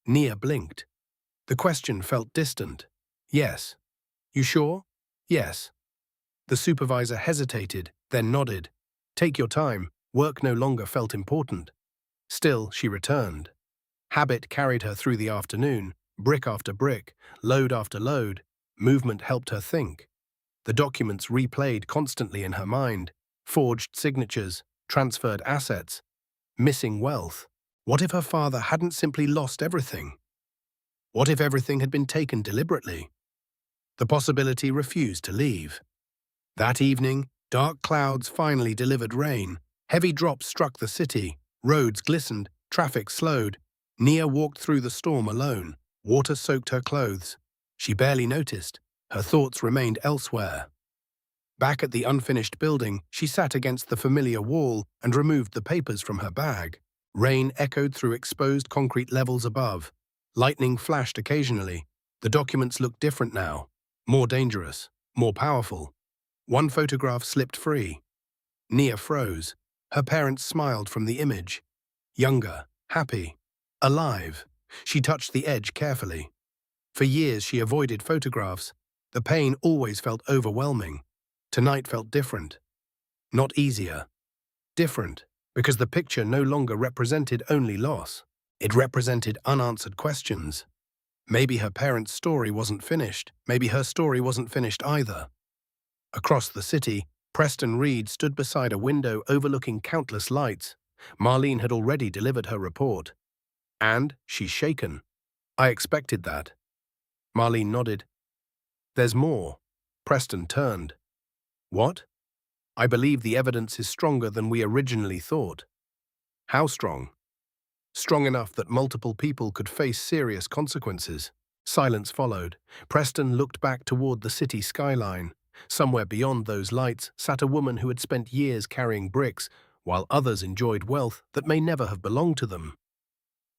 Nia blinked. The question felt distant. Yes. You sure? Yes. The supervisor hesitated, then nodded. Take your time. Work no longer felt important. Still, she returned. Habit carried her through the afternoon, brick after brick, load after load. Movement helped her think. The documents replayed constantly in her mind. Forged signatures, transferred assets, missing wealth. What if her father hadn't simply lost everything? What if everything had been taken deliberately? The possibility refused to leave. That evening, dark clouds finally delivered rain. Heavy drops struck the city. Roads glistened, traffic slowed. Nia walked through the storm alone. Water soaked her clothes. She barely noticed. Her thoughts remained elsewhere. Back at the unfinished building, she sat against the familiar wall and removed the papers from her bag. Rain echoed through exposed concrete levels above. Lightning flashed occasionally. The documents looked different now. More dangerous, more powerful. One photograph slipped free. Nia froze. Her parents smiled from the image. Younger, happy, alive. She touched the edge carefully. For years she avoided photographs. The pain always felt overwhelming. Tonight felt different. Not easier. Different, because the picture no longer represented only loss. It represented unanswered questions. Maybe her parents' story wasn't finished. Maybe her story wasn't finished either. Across the city, Preston Reed stood beside a window overlooking countless lights. Marlene had already delivered her report. And she's shaken. I expected that. Marlene nodded. There's more. Preston turned. What? I believe the evidence is stronger than we originally thought. How strong? Strong enough that multiple people could face serious consequences. Silence followed. Preston looked back toward the city skyline. Somewhere beyond those lights sat a woman who had spent years carrying bricks, while others enjoyed wealth that may never have belonged to them.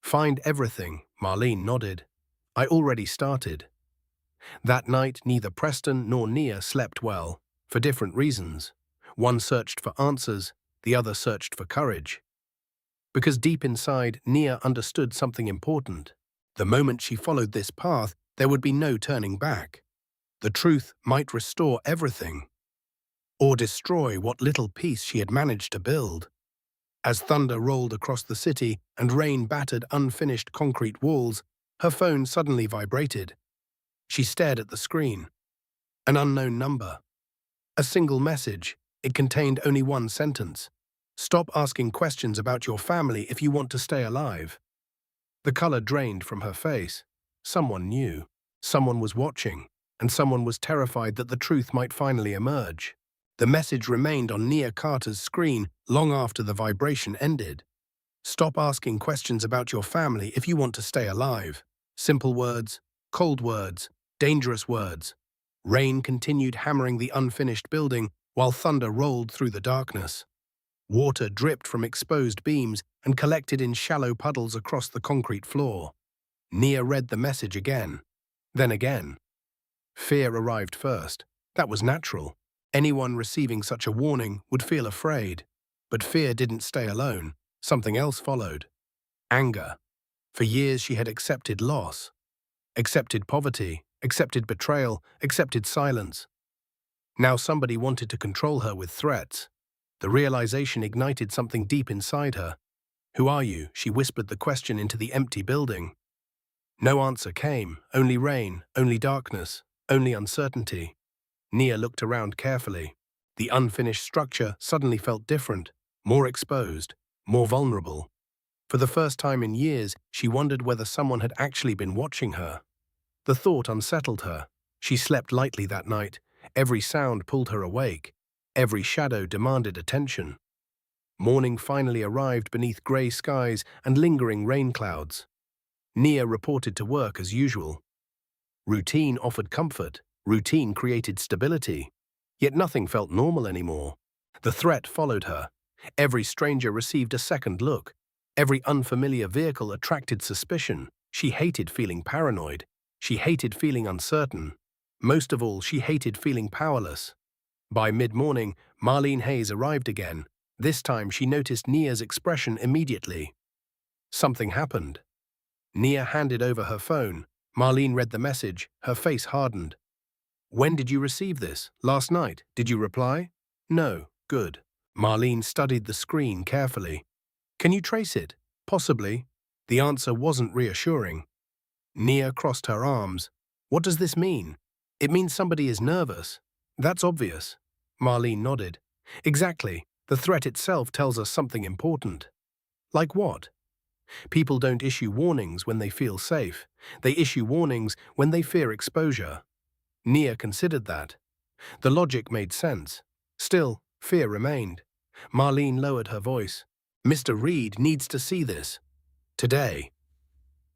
Find everything, Marlene nodded. I already started. That night, neither Preston nor Nia slept well, for different reasons. One searched for answers, the other searched for courage. Because deep inside, Nia understood something important. The moment she followed this path, there would be no turning back. The truth might restore everything, or destroy what little piece she had managed to build. As thunder rolled across the city and rain battered unfinished concrete walls, her phone suddenly vibrated. She stared at the screen. An unknown number. A single message. It contained only one sentence. Stop asking questions about your family if you want to stay alive. The color drained from her face. Someone knew. Someone was watching, and someone was terrified that the truth might finally emerge. The message remained on Nia Carter's screen long after the vibration ended. Stop asking questions about your family if you want to stay alive. Simple words, cold words, dangerous words. Rain continued hammering the unfinished building while thunder rolled through the darkness. Water dripped from exposed beams and collected in shallow puddles across the concrete floor. Nia read the message again, then again. Fear arrived first. That was natural. Anyone receiving such a warning would feel afraid. But fear didn't stay alone. Something else followed. Anger. For years she had accepted loss, accepted poverty, accepted betrayal, accepted silence. Now somebody wanted to control her with threats. The realization ignited something deep inside her. "Who are you?" She whispered the question into the empty building. No answer came, only rain, only darkness, only uncertainty. Nia looked around carefully. The unfinished structure suddenly felt different, more exposed, more vulnerable. For the first time in years, she wondered whether someone had actually been watching her. The thought unsettled her. She slept lightly that night. Every sound pulled her awake. Every shadow demanded attention. Morning finally arrived beneath grey skies and lingering rain clouds. Nia reported to work as usual. Routine offered comfort. Routine created stability. Yet nothing felt normal anymore. The threat followed her. Every stranger received a second look. Every unfamiliar vehicle attracted suspicion. She hated feeling paranoid. She hated feeling uncertain. Most of all, she hated feeling powerless. By mid-morning, Marlene Hayes arrived again. This time she noticed Nia's expression immediately. Something happened. Nia handed over her phone. Marlene read the message. Her face hardened. "When did you receive this? Last night. Did you reply?" "No." "Good." Marlene studied the screen carefully. "Can you trace it?" "Possibly." The answer wasn't reassuring. Nia crossed her arms. "What does this mean?" "It means somebody is nervous." "That's obvious." Marlene nodded. "Exactly. The threat itself tells us something important." "Like what?" "People don't issue warnings when they feel safe. They issue warnings when they fear exposure." Nia considered that. The logic made sense. Still, fear remained. Marlene lowered her voice. "Mr. Reed needs to see this. Today."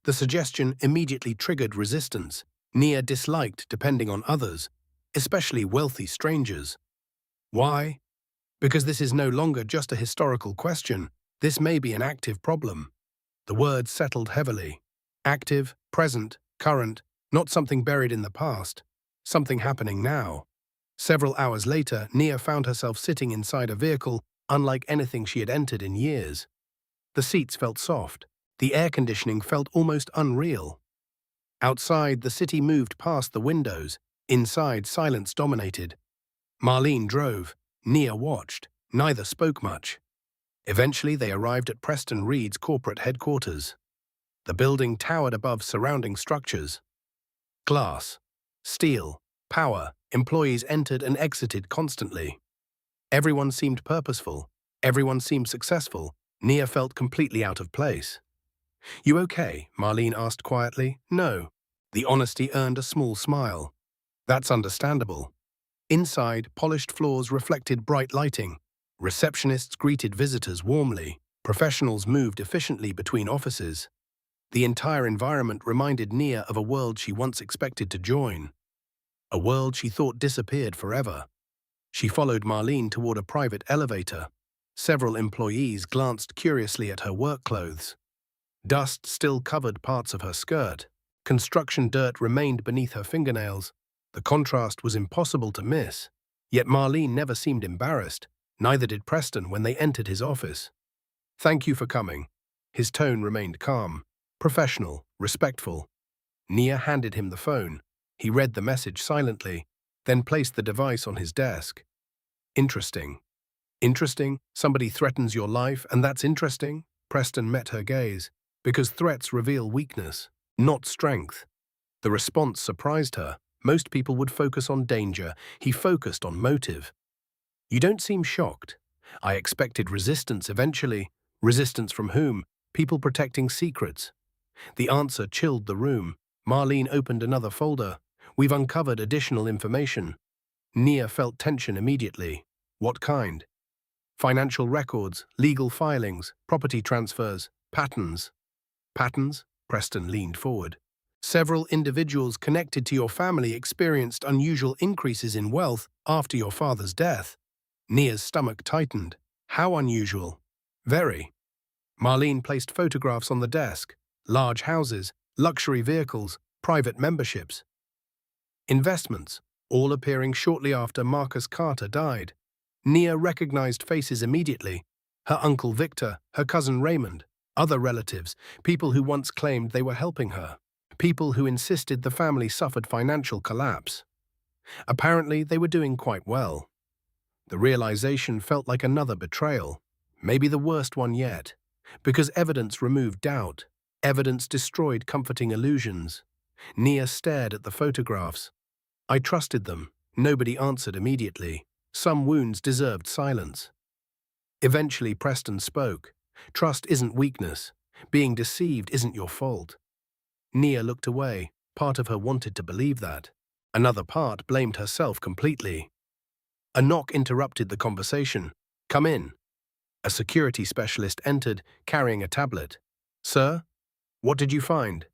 The suggestion immediately triggered resistance. Nia disliked depending on others, especially wealthy strangers. Why? Because this is no longer just a historical question. This may be an active problem. The words settled heavily. Active, present, current, not something buried in the past, something happening now. Several hours later, Nia found herself sitting inside a vehicle unlike anything she had entered in years. The seats felt soft. The air conditioning felt almost unreal. Outside, the city moved past the windows. Inside, silence dominated. Marlene drove. Nia watched. Neither spoke much. Eventually, they arrived at Preston Reed's corporate headquarters. The building towered above surrounding structures. Glass, steel, power, employees entered and exited constantly. Everyone seemed purposeful. Everyone seemed successful. Nia felt completely out of place. "You okay?" Marlene asked quietly. "No." The honesty earned a small smile. "That's understandable." Inside, polished floors reflected bright lighting. Receptionists greeted visitors warmly. Professionals moved efficiently between offices. The entire environment reminded Nia of a world she once expected to join. A world she thought disappeared forever. She followed Marlene toward a private elevator. Several employees glanced curiously at her work clothes. Dust still covered parts of her skirt. Construction dirt remained beneath her fingernails. The contrast was impossible to miss. Yet Marlene never seemed embarrassed. Neither did Preston when they entered his office. "Thank you for coming." His tone remained calm, professional, respectful. Nia handed him the phone. He read the message silently, then placed the device on his desk. "Interesting." "Interesting? Somebody threatens your life, and that's interesting?" Preston met her gaze. "Because threats reveal weakness, not strength." The response surprised her. Most people would focus on danger. He focused on motive. "You don't seem shocked." "I expected resistance eventually." "Resistance from whom?" "People protecting secrets." The answer chilled the room. Marlene opened another folder. "We've uncovered additional information." Nia felt tension immediately. "What kind?" "Financial records, legal filings, property transfers, patterns." "Patterns?" Preston leaned forward. "Several individuals connected to your family experienced unusual increases in wealth after your father's death." Nia's stomach tightened. "How unusual?" "Very." Marlene placed photographs on the desk. Large houses, luxury vehicles, private memberships. Investments, all appearing shortly after Marcus Carter died. Nia recognized faces immediately. Her uncle Victor, her cousin Raymond. Other relatives, people who once claimed they were helping her, people who insisted the family suffered financial collapse. Apparently, they were doing quite well. The realization felt like another betrayal, maybe the worst one yet, because evidence removed doubt, evidence destroyed comforting illusions. Nia stared at the photographs. I trusted them. Nobody answered immediately. Some wounds deserved silence. Eventually, Preston spoke. Trust isn't weakness. Being deceived isn't your fault. Nia looked away. Part of her wanted to believe that. Another part blamed herself completely. A knock interrupted the conversation. Come in. A security specialist entered, carrying a tablet. Sir, what did you find?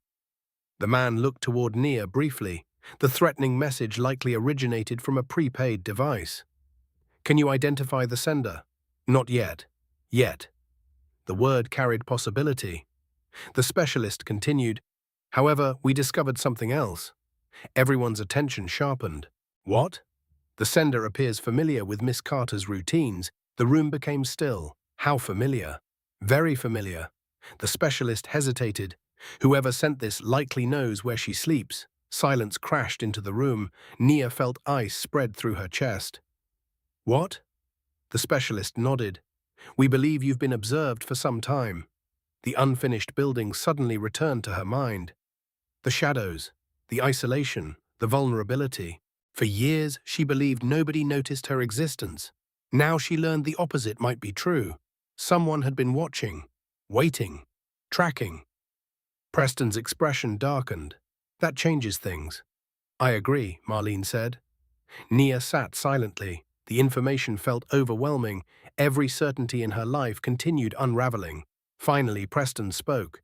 The man looked toward Nia briefly. The threatening message likely originated from a prepaid device. Can you identify the sender? Not yet. Yet. The word carried possibility. The specialist continued. However, we discovered something else. Everyone's attention sharpened. What? The sender appears familiar with Miss Carter's routines. The room became still. How familiar? Very familiar. The specialist hesitated. Whoever sent this likely knows where she sleeps. Silence crashed into the room. Nia felt ice spread through her chest. What? The specialist nodded. We believe you've been observed for some time. The unfinished building suddenly returned to her mind. The shadows, the isolation, the vulnerability. For years, she believed nobody noticed her existence. Now she learned the opposite might be true. Someone had been watching, waiting, tracking. Preston's expression darkened. That changes things. I agree, Marlene said. Nia sat silently. The information felt overwhelming. Every certainty in her life continued unraveling. Finally, Preston spoke.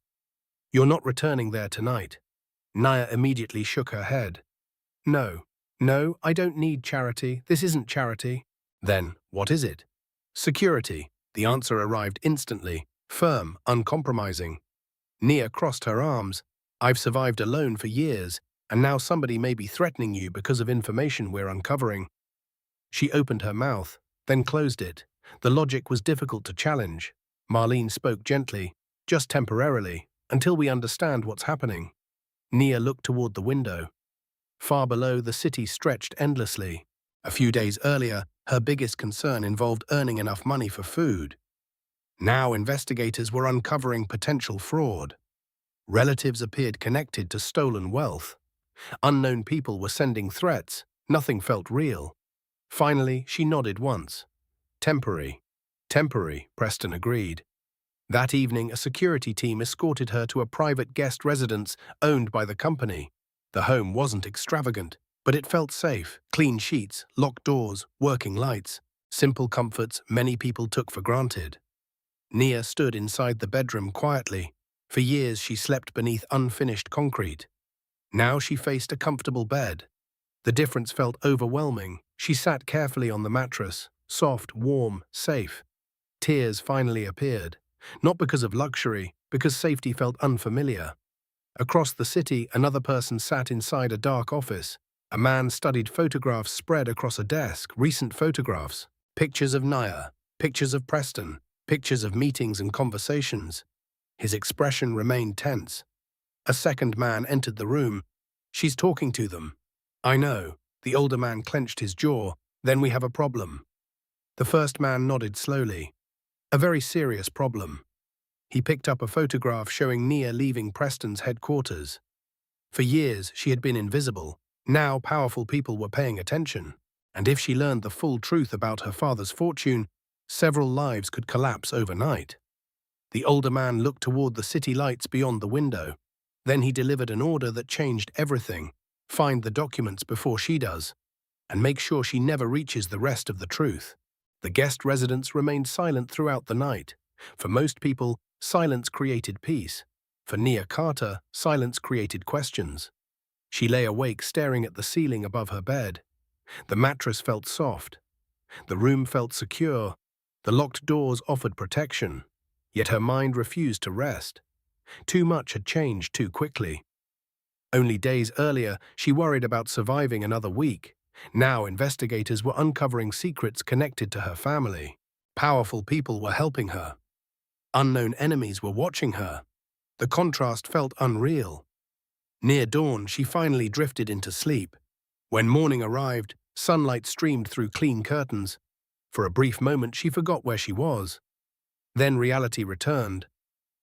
You're not returning there tonight. Nia immediately shook her head. No, I don't need charity. This isn't charity. Then, what is it? Security. The answer arrived instantly, firm, uncompromising. Nia crossed her arms. I've survived alone for years, and now somebody may be threatening you because of information we're uncovering. She opened her mouth, then closed it. The logic was difficult to challenge. Marlene spoke gently, just temporarily, until we understand what's happening. Nia looked toward the window. Far below, the city stretched endlessly. A few days earlier, her biggest concern involved earning enough money for food. Now investigators were uncovering potential fraud. Relatives appeared connected to stolen wealth. Unknown people were sending threats. Nothing felt real. Finally, she nodded once. Temporary, Preston agreed. That evening, a security team escorted her to a private guest residence owned by the company. The home wasn't extravagant, but it felt safe. Clean sheets, locked doors, working lights. Simple comforts many people took for granted. Nia stood inside the bedroom quietly. For years, she slept beneath unfinished concrete. Now she faced a comfortable bed. The difference felt overwhelming. She sat carefully on the mattress, soft, warm, safe. Tears finally appeared, not because of luxury, because safety felt unfamiliar. Across the city, another person sat inside a dark office. A man studied photographs spread across a desk, recent photographs, pictures of Nia, pictures of Preston, pictures of meetings and conversations. His expression remained tense. A second man entered the room. She's talking to them. I know. The older man clenched his jaw. Then we have a problem. The first man nodded slowly. A very serious problem. He picked up a photograph showing Nia leaving Preston's headquarters. For years, she had been invisible. Now powerful people were paying attention. And if she learned the full truth about her father's fortune, several lives could collapse overnight. The older man looked toward the city lights beyond the window. Then he delivered an order that changed everything. Find the documents before she does, and make sure she never reaches the rest of the truth. The guest residents remained silent throughout the night. For most people, silence created peace. For Nia Carter, silence created questions. She lay awake staring at the ceiling above her bed. The mattress felt soft. The room felt secure. The locked doors offered protection. Yet her mind refused to rest. Too much had changed too quickly. Only days earlier, she worried about surviving another week. Now investigators were uncovering secrets connected to her family. Powerful people were helping her. Unknown enemies were watching her. The contrast felt unreal. Near dawn, she finally drifted into sleep. When morning arrived, sunlight streamed through clean curtains. For a brief moment, she forgot where she was. Then reality returned.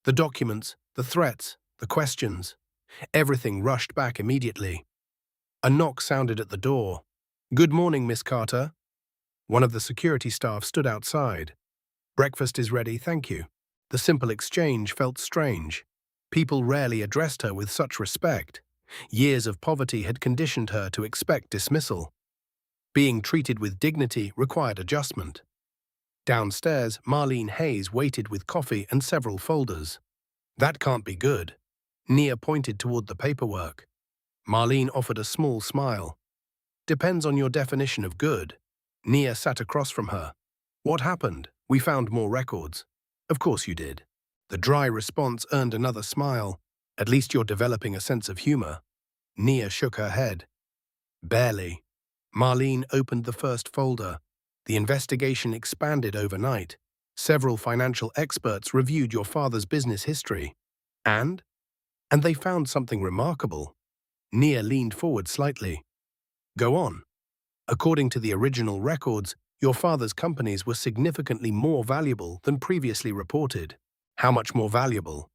The documents, the threats, the questions. Everything rushed back immediately. A knock sounded at the door. "Good morning, Miss Carter." One of the security staff stood outside. "Breakfast is ready, thank you." The simple exchange felt strange. People rarely addressed her with such respect. Years of poverty had conditioned her to expect dismissal. Being treated with dignity required adjustment. Downstairs, Marlene Hayes waited with coffee and several folders. "That can't be good." Nia pointed toward the paperwork. Marlene offered a small smile. "Depends on your definition of good." Nia sat across from her. "What happened? We found more records." "Of course you did." The dry response earned another smile. "At least you're developing a sense of humor." Nia shook her head. "Barely." Marlene opened the first folder. The investigation expanded overnight. Several financial experts reviewed your father's business history. And they found something remarkable. Nia leaned forward slightly. "Go on." "According to the original records, your father's companies were significantly more valuable than previously reported." "How much more valuable?"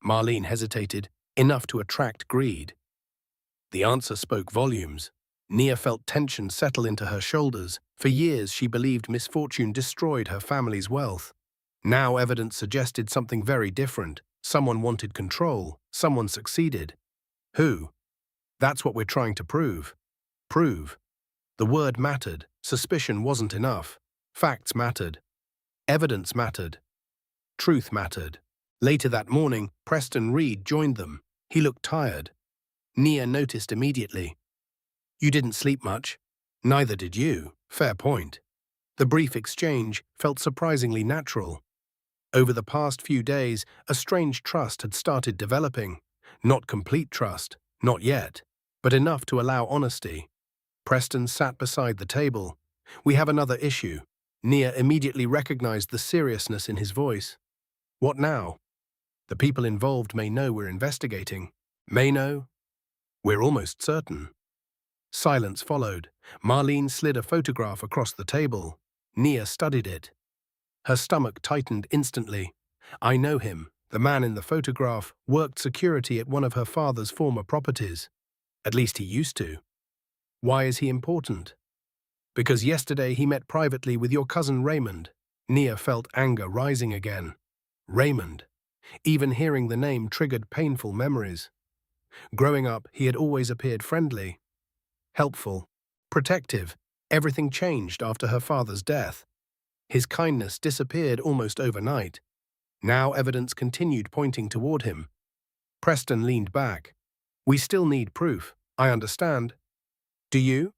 Marlene hesitated. "Enough to attract greed." The answer spoke volumes. Nia felt tension settle into her shoulders. For years, she believed misfortune destroyed her family's wealth. Now evidence suggested something very different. Someone wanted control. Someone succeeded. Who? That's what we're trying to prove. Prove. The word mattered. Suspicion wasn't enough. Facts mattered. Evidence mattered. Truth mattered. Later that morning, Preston Reed joined them. He looked tired. Nia noticed immediately. "You didn't sleep much." "Neither did you." "Fair point." The brief exchange felt surprisingly natural. Over the past few days, a strange trust had started developing. Not complete trust, not yet, but enough to allow honesty. Preston sat beside the table. "We have another issue." Nia immediately recognized the seriousness in his voice. "What now?" "The people involved may know we're investigating." "May know?" "We're almost certain." Silence followed. Marlene slid a photograph across the table. Nia studied it. Her stomach tightened instantly. "I know him. The man in the photograph worked security at one of her father's former properties. At least he used to." "Why is he important?" "Because yesterday he met privately with your cousin Raymond." Nia felt anger rising again. Raymond. Even hearing the name triggered painful memories. Growing up, he had always appeared friendly, helpful, protective. Everything changed after her father's death. His kindness disappeared almost overnight. Now evidence continued pointing toward him. Preston leaned back. "We still need proof. I understand." "Do you?"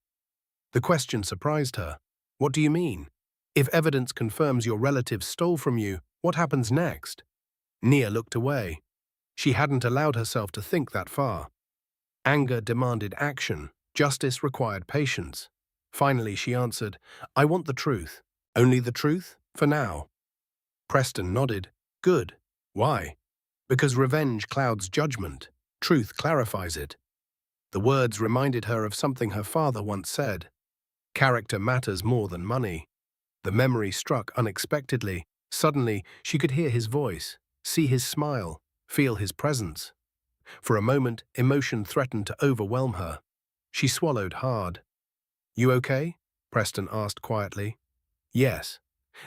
The question surprised her. "What do you mean? If evidence confirms your relatives stole from you, what happens next?" Nia looked away. She hadn't allowed herself to think that far. Anger demanded action. Justice required patience. Finally, she answered, "I want the truth." "Only the truth? For now." Preston nodded. "Good. Why?" "Because revenge clouds judgment. Truth clarifies it." The words reminded her of something her father once said. Character matters more than money. The memory struck unexpectedly. Suddenly, she could hear his voice, see his smile, feel his presence. For a moment, emotion threatened to overwhelm her. She swallowed hard. "You okay?" Preston asked quietly. "Yes."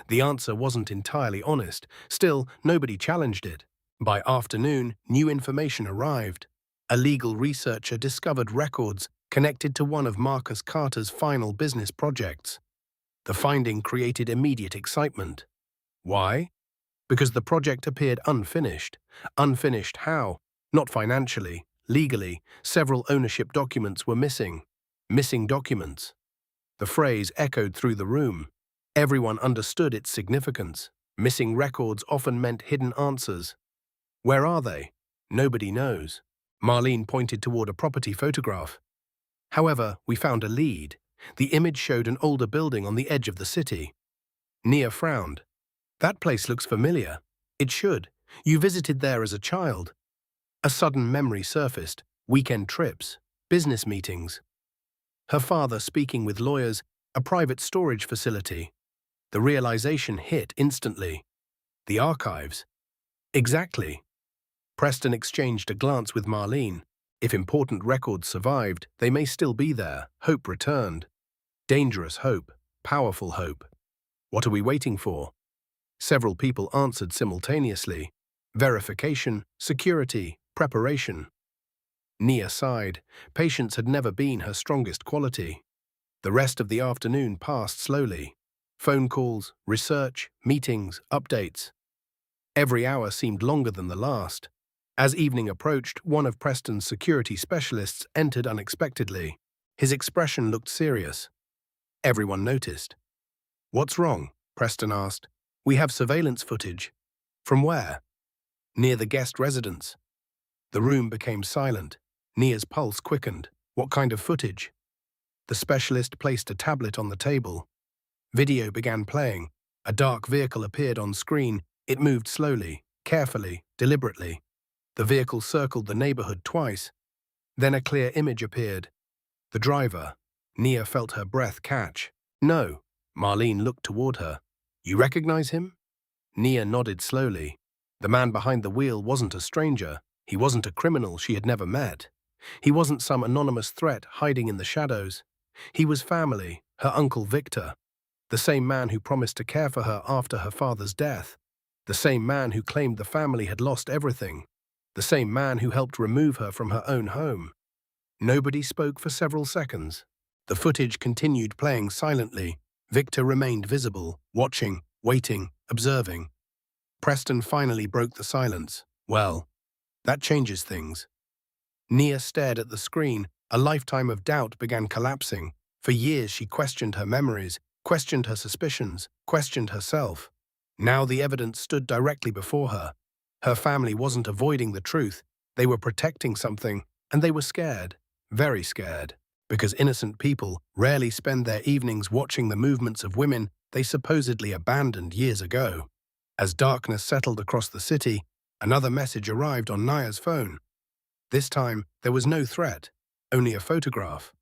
The answer wasn't entirely honest. Still, nobody challenged it. By afternoon, new information arrived. A legal researcher discovered records connected to one of Marcus Carter's final business projects. The finding created immediate excitement. Why? Because the project appeared unfinished. Unfinished how? Not financially, legally. Several ownership documents were missing. Missing documents. The phrase echoed through the room. Everyone understood its significance. Missing records often meant hidden answers. Where are they? Nobody knows. Marlene pointed toward a property photograph. "However, we found a lead. The image showed an older building on the edge of the city." Nia frowned. "That place looks familiar." It should. You visited there as a child. A sudden memory surfaced. Weekend trips, business meetings. Her father speaking with lawyers, a private storage facility. The realization hit instantly. The archives. Exactly. Preston exchanged a glance with Marlene. If important records survived, they may still be there. Hope returned. Dangerous hope. Powerful hope. What are we waiting for? Several people answered simultaneously. Verification, security, preparation. Nia sighed. Patience had never been her strongest quality. The rest of the afternoon passed slowly. Phone calls, research, meetings, updates. Every hour seemed longer than the last. As evening approached, one of Preston's security specialists entered unexpectedly. His expression looked serious. Everyone noticed. "What's wrong?" Preston asked. "We have surveillance footage." "From where?" "Near the guest residence." The room became silent. Nia's pulse quickened. "What kind of footage?" The specialist placed a tablet on the table. Video began playing. A dark vehicle appeared on screen. It moved slowly, carefully, deliberately. The vehicle circled the neighborhood twice. Then a clear image appeared. The driver. Nia felt her breath catch. "No." Marlene looked toward her. "You recognize him?" Nia nodded slowly. The man behind the wheel wasn't a stranger. He wasn't a criminal she had never met. He wasn't some anonymous threat hiding in the shadows. He was family, her Uncle Victor. The same man who promised to care for her after her father's death. The same man who claimed the family had lost everything. The same man who helped remove her from her own home. Nobody spoke for several seconds. The footage continued playing silently. Victor remained visible, watching, waiting, observing. Preston finally broke the silence. "Well, that changes things." Nia stared at the screen. A lifetime of doubt began collapsing. For years she questioned her memories, questioned her suspicions, questioned herself. Now the evidence stood directly before her. Her family wasn't avoiding the truth. They were protecting something, and they were scared, very scared, because innocent people rarely spend their evenings watching the movements of women they supposedly abandoned years ago. As darkness settled across the city, another message arrived on Nia's phone. This time, there was no threat, only a photograph.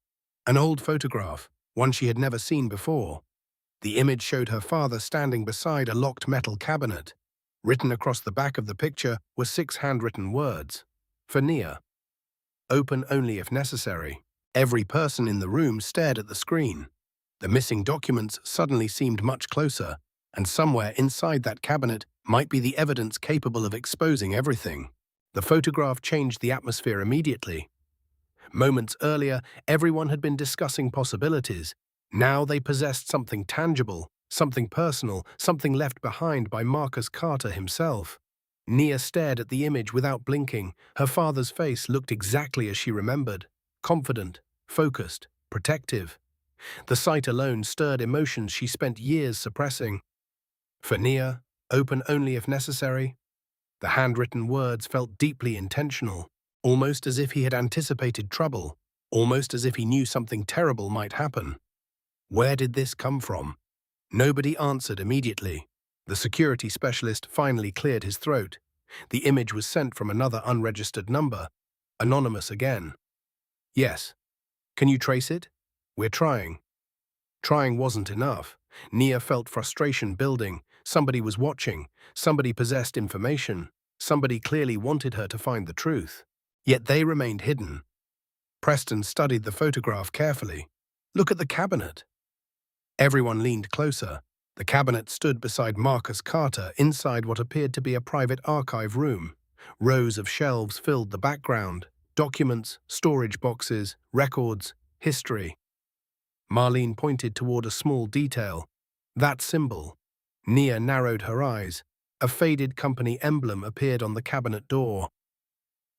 An old photograph, one she had never seen before. The image showed her father standing beside a locked metal cabinet. Written across the back of the picture were 6 handwritten words. For Nia. Open only if necessary. Every person in the room stared at the screen. The missing documents suddenly seemed much closer, and somewhere inside that cabinet might be the evidence capable of exposing everything. The photograph changed the atmosphere immediately. Moments earlier, everyone had been discussing possibilities. Now they possessed something tangible, something personal, something left behind by Marcus Carter himself. Nia stared at the image without blinking. Her father's face looked exactly as she remembered. Confident, focused, protective. The sight alone stirred emotions she spent years suppressing. For Nia, open only if necessary. The handwritten words felt deeply intentional, almost as if he had anticipated trouble, almost as if he knew something terrible might happen. Where did this come from? Nobody answered immediately. The security specialist finally cleared his throat. The image was sent from another unregistered number, anonymous again. "Yes. Can you trace it?" "We're trying." Trying wasn't enough. Nia felt frustration building. Somebody was watching. Somebody possessed information. Somebody clearly wanted her to find the truth. Yet they remained hidden. Preston studied the photograph carefully. "Look at the cabinet." Everyone leaned closer. The cabinet stood beside Marcus Carter inside what appeared to be a private archive room. Rows of shelves filled the background. Documents, storage boxes, records, history. Marlene pointed toward a small detail. That symbol. Nia narrowed her eyes. A faded company emblem appeared on the cabinet door.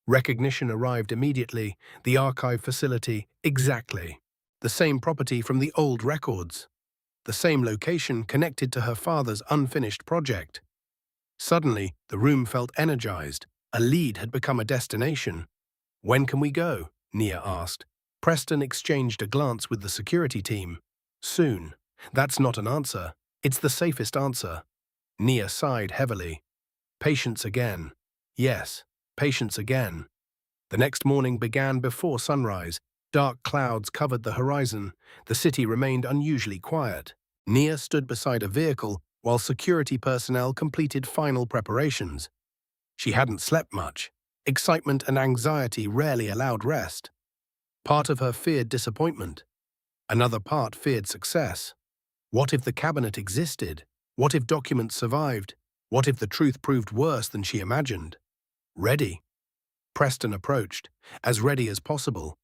Recognition arrived immediately. The archive facility, exactly. The same property from the old records. The same location connected to her father's unfinished project. Suddenly, the room felt energized. A lead had become a destination. "When can we go?" Nia asked. Preston exchanged a glance with the security team. "Soon." That's not an answer. It's the safest answer. Nia sighed heavily. Patience again. Yes, patience again. The next morning began before sunrise. Dark clouds covered the horizon. The city remained unusually quiet. Nia stood beside a vehicle while security personnel completed final preparations. She hadn't slept much. Excitement and anxiety rarely allowed rest. Part of her feared disappointment. Another part feared success. What if the cabinet existed? What if documents survived? What if the truth proved worse than she imagined? Ready? Preston approached, as ready as possible.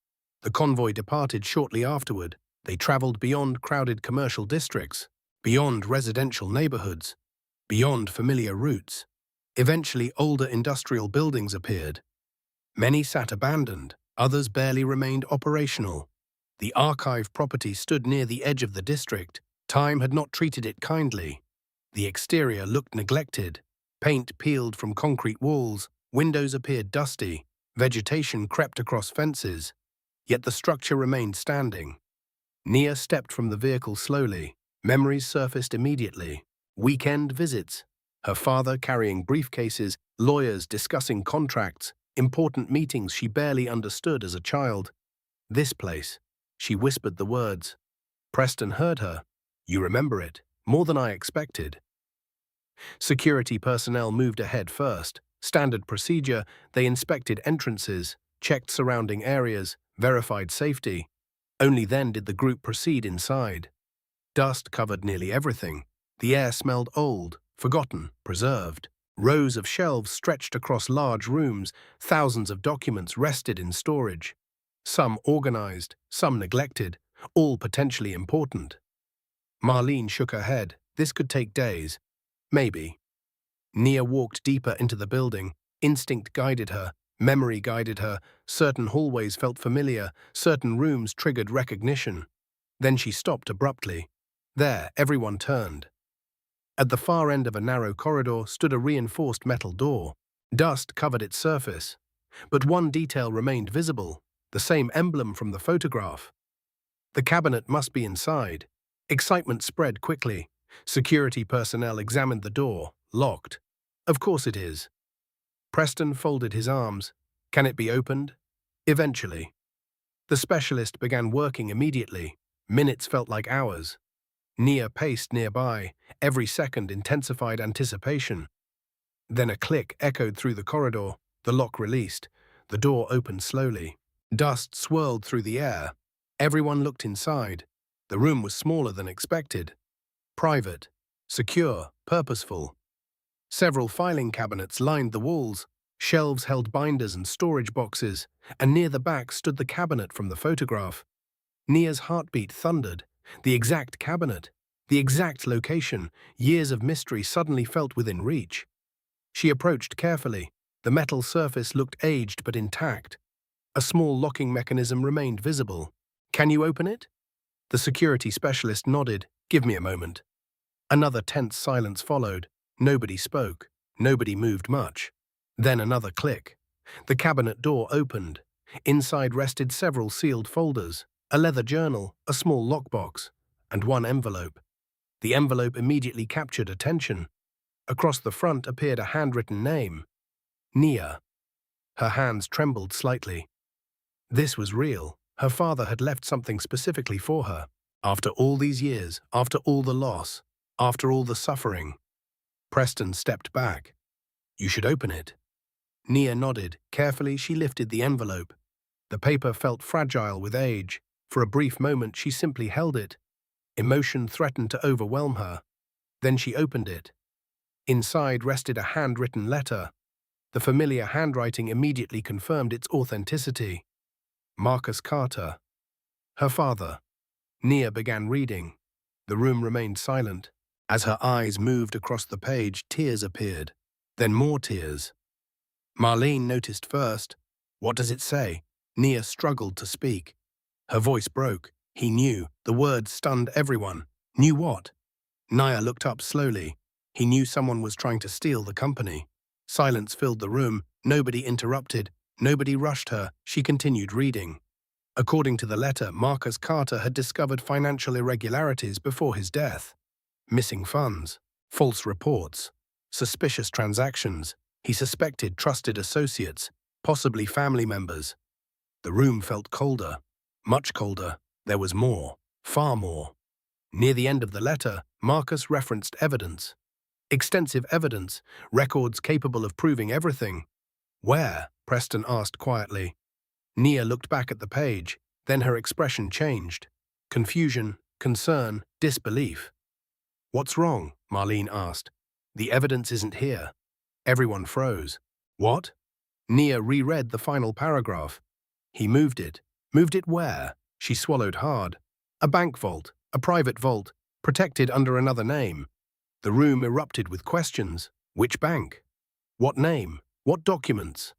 The convoy departed shortly afterward. They traveled beyond crowded commercial districts, beyond residential neighborhoods, beyond familiar routes. Eventually, older industrial buildings appeared. Many sat abandoned, others barely remained operational. The archive property stood near the edge of the district. Time had not treated it kindly. The exterior looked neglected. Paint peeled from concrete walls, windows appeared dusty, vegetation crept across fences. Yet the structure remained standing. Nia stepped from the vehicle slowly. Memories surfaced immediately. Weekend visits. Her father carrying briefcases, lawyers discussing contracts, important meetings she barely understood as a child. This place. She whispered the words. Preston heard her. You remember it, more than I expected. Security personnel moved ahead first. Standard procedure, they inspected entrances, checked surrounding areas, verified safety. Only then did the group proceed inside. Dust covered nearly everything. The air smelled old, forgotten, preserved. Rows of shelves stretched across large rooms, thousands of documents rested in storage. Some organized, some neglected, all potentially important. Marlene shook her head. This could take days. Maybe. Nia walked deeper into the building. Instinct guided her, memory guided her. Certain hallways felt familiar, certain rooms triggered recognition. Then she stopped abruptly. There, everyone turned. At the far end of a narrow corridor stood a reinforced metal door. Dust covered its surface. But one detail remained visible, the same emblem from the photograph. The cabinet must be inside. Excitement spread quickly. Security personnel examined the door, locked. Of course it is. Preston folded his arms. Can it be opened? Eventually. The specialist began working immediately. Minutes felt like hours. Nia paced nearby. Every second intensified anticipation. Then a click echoed through the corridor. The lock released. The door opened slowly. Dust swirled through the air. Everyone looked inside. The room was smaller than expected. Private, secure, purposeful. Several filing cabinets lined the walls. Shelves held binders and storage boxes, and near the back stood the cabinet from the photograph. Nia's heartbeat thundered. The exact cabinet, the exact location, years of mystery suddenly felt within reach. She approached carefully. The metal surface looked aged but intact. A small locking mechanism remained visible. Can you open it? The security specialist nodded. Give me a moment. Another tense silence followed. Nobody spoke. Nobody moved much. Then another click. The cabinet door opened. Inside rested several sealed folders, a leather journal, a small lockbox, and one envelope. The envelope immediately captured attention. Across the front appeared a handwritten name. Nia. Her hands trembled slightly. This was real. Her father had left something specifically for her. After all these years, after all the loss, after all the suffering. Preston stepped back. You should open it. Nia nodded. Carefully, she lifted the envelope. The paper felt fragile with age. For a brief moment, she simply held it. Emotion threatened to overwhelm her. Then she opened it. Inside rested a handwritten letter. The familiar handwriting immediately confirmed its authenticity. Marcus Carter. Her father. Nia began reading. The room remained silent. As her eyes moved across the page, tears appeared. Then more tears. Marlene noticed first. What does it say? Nia struggled to speak. Her voice broke. He knew. The words stunned everyone. Knew what? Nia looked up slowly. He knew someone was trying to steal the company. Silence filled the room. Nobody interrupted. Nobody rushed her. She continued reading. According to the letter, Marcus Carter had discovered financial irregularities before his death. Missing funds, false reports, Suspicious transactions. He suspected trusted associates, possibly family members. The room felt colder. Much colder. There was more. Far more. Near the end of the letter, Marcus referenced evidence. Extensive evidence, records capable of proving everything. Where? Preston asked quietly. Nia looked back at the page, then her expression changed. Confusion, concern, disbelief. What's wrong? Marlene asked. The evidence isn't here. Everyone froze. What? Nia reread the final paragraph. He moved it. Moved it where? She swallowed hard. A bank vault, a private vault, protected under another name. The room erupted with questions. Which bank? What name? What documents?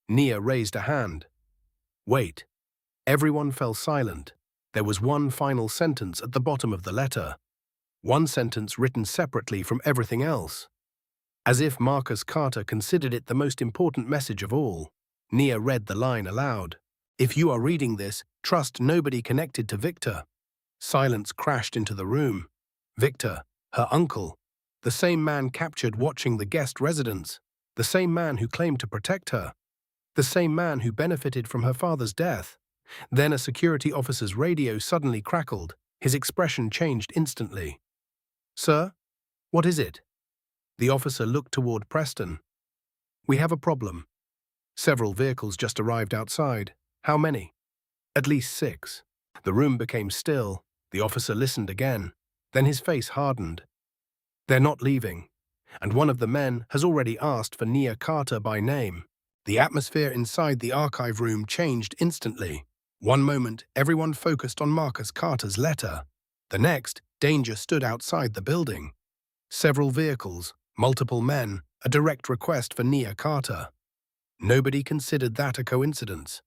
Nia raised a hand. Wait. Everyone fell silent. There was one final sentence at the bottom of the letter. One sentence written separately from everything else. As if Marcus Carter considered it the most important message of all. Nia read the line aloud. If you are reading this, trust nobody connected to Victor. Silence crashed into the room. Victor, her uncle, the same man captured watching the guest residence, the same man who claimed to protect her, the same man who benefited from her father's death. Then a security officer's radio suddenly crackled. His expression changed instantly. Sir? What is it? The officer looked toward Preston. We have a problem. Several vehicles just arrived outside. How many? At least 6. The room became still. The officer listened again. Then his face hardened. They're not leaving. And one of the men has already asked for Nia Carter by name. The atmosphere inside the archive room changed instantly. One moment, everyone focused on Marcus Carter's letter. The next, danger stood outside the building. Several vehicles, multiple men, a direct request for Nia Carter. Nobody considered that a coincidence.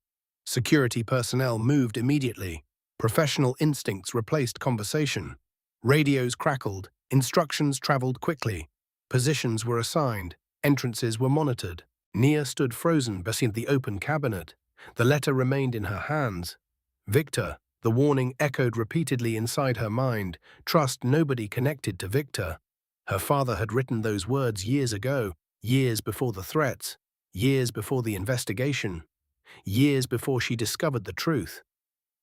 Security personnel moved immediately. Professional instincts replaced conversation. Radios crackled, instructions traveled quickly. Positions were assigned, entrances were monitored. Nia stood frozen beside the open cabinet. The letter remained in her hands. Victor, the warning echoed repeatedly inside her mind. Trust nobody connected to Victor. Her father had written those words years ago, years before the threats, years before the investigation, years before she discovered the truth.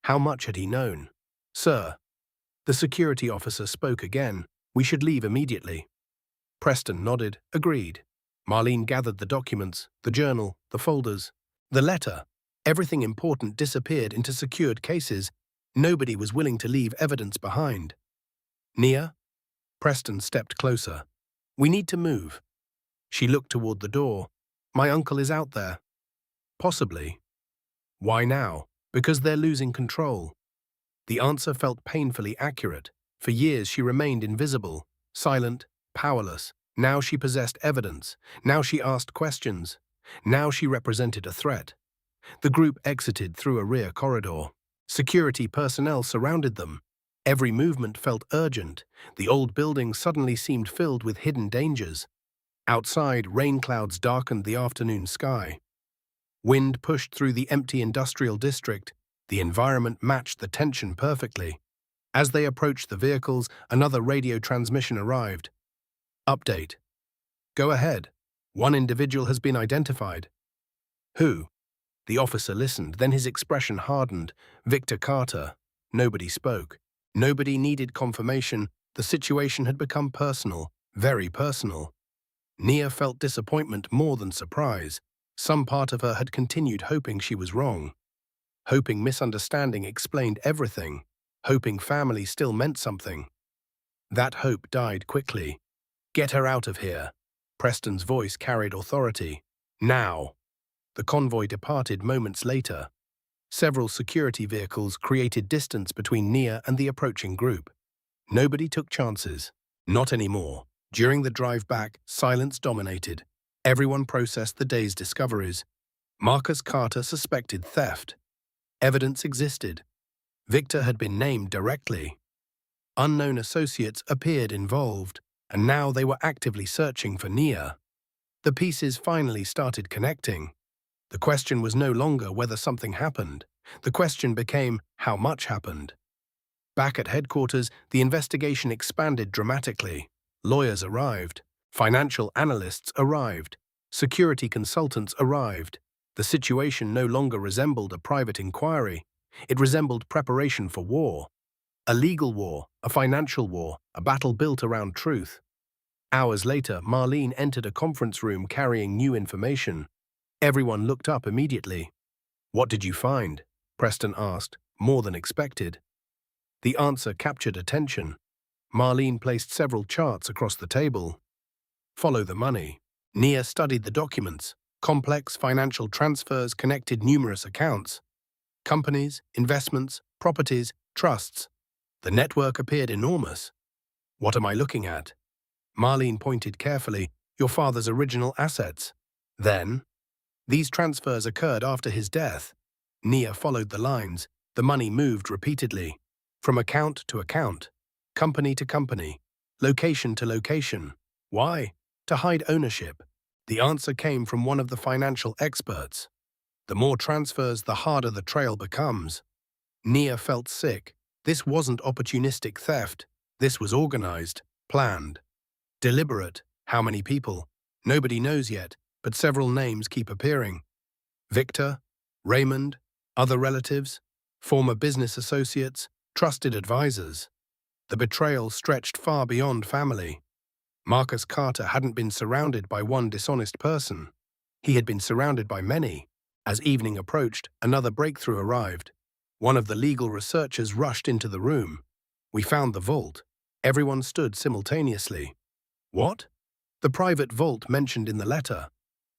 How much had he known? Sir. The security officer spoke again. We should leave immediately. Preston nodded, agreed. Marlene gathered the documents, the journal, the folders, the letter. Everything important disappeared into secured cases. Nobody was willing to leave evidence behind. Nia? Preston stepped closer. We need to move. She looked toward the door. My uncle is out there. Possibly. Why now? Because they're losing control. The answer felt painfully accurate. For years she remained invisible, silent, powerless. Now she possessed evidence. Now she asked questions. Now she represented a threat. The group exited through a rear corridor. Security personnel surrounded them. Every movement felt urgent. The old building suddenly seemed filled with hidden dangers. Outside, rain clouds darkened the afternoon sky. Wind pushed through the empty industrial district. The environment matched the tension perfectly. As they approached the vehicles, another radio transmission arrived. Update. Go ahead. One individual has been identified. Who? The officer listened, then his expression hardened. Victor Carter. Nobody spoke. Nobody needed confirmation. The situation had become personal, very personal. Nia felt disappointment more than surprise. Some part of her had continued hoping she was wrong. Hoping misunderstanding explained everything. Hoping family still meant something. That hope died quickly. Get her out of here. Preston's voice carried authority. Now. The convoy departed moments later. Several security vehicles created distance between Nia and the approaching group. Nobody took chances. Not anymore. During the drive back, silence dominated. Everyone processed the day's discoveries. Marcus Carter suspected theft. Evidence existed. Victor had been named directly. Unknown associates appeared involved, and now they were actively searching for Nia. The pieces finally started connecting. The question was no longer whether something happened. The question became how much happened. Back at headquarters, the investigation expanded dramatically. Lawyers arrived. Financial analysts arrived. Security consultants arrived. The situation no longer resembled a private inquiry. It resembled preparation for war. A legal war, a financial war, a battle built around truth. Hours later, Marlene entered a conference room carrying new information. Everyone looked up immediately. "What did you find?" Preston asked, more than expected. The answer captured attention. Marlene placed several charts across the table. "Follow the money." Nia studied the documents. Complex financial transfers connected numerous accounts. Companies, investments, properties, trusts. The network appeared enormous. "What am I looking at?" Marlene pointed carefully. "Your father's original assets." Then, these transfers occurred after his death. Nia followed the lines. The money moved repeatedly. From account to account. Company to company. Location to location. Why? To hide ownership. The answer came from one of the financial experts. The more transfers, the harder the trail becomes. Nia felt sick. This wasn't opportunistic theft. This was organized, planned, deliberate. How many people? Nobody knows yet, but several names keep appearing. Victor, Raymond, other relatives, former business associates, trusted advisors. The betrayal stretched far beyond family. Marcus Carter hadn't been surrounded by one dishonest person. He had been surrounded by many. As evening approached, another breakthrough arrived. One of the legal researchers rushed into the room. "We found the vault." Everyone stood simultaneously. "What?" "The private vault mentioned in the letter."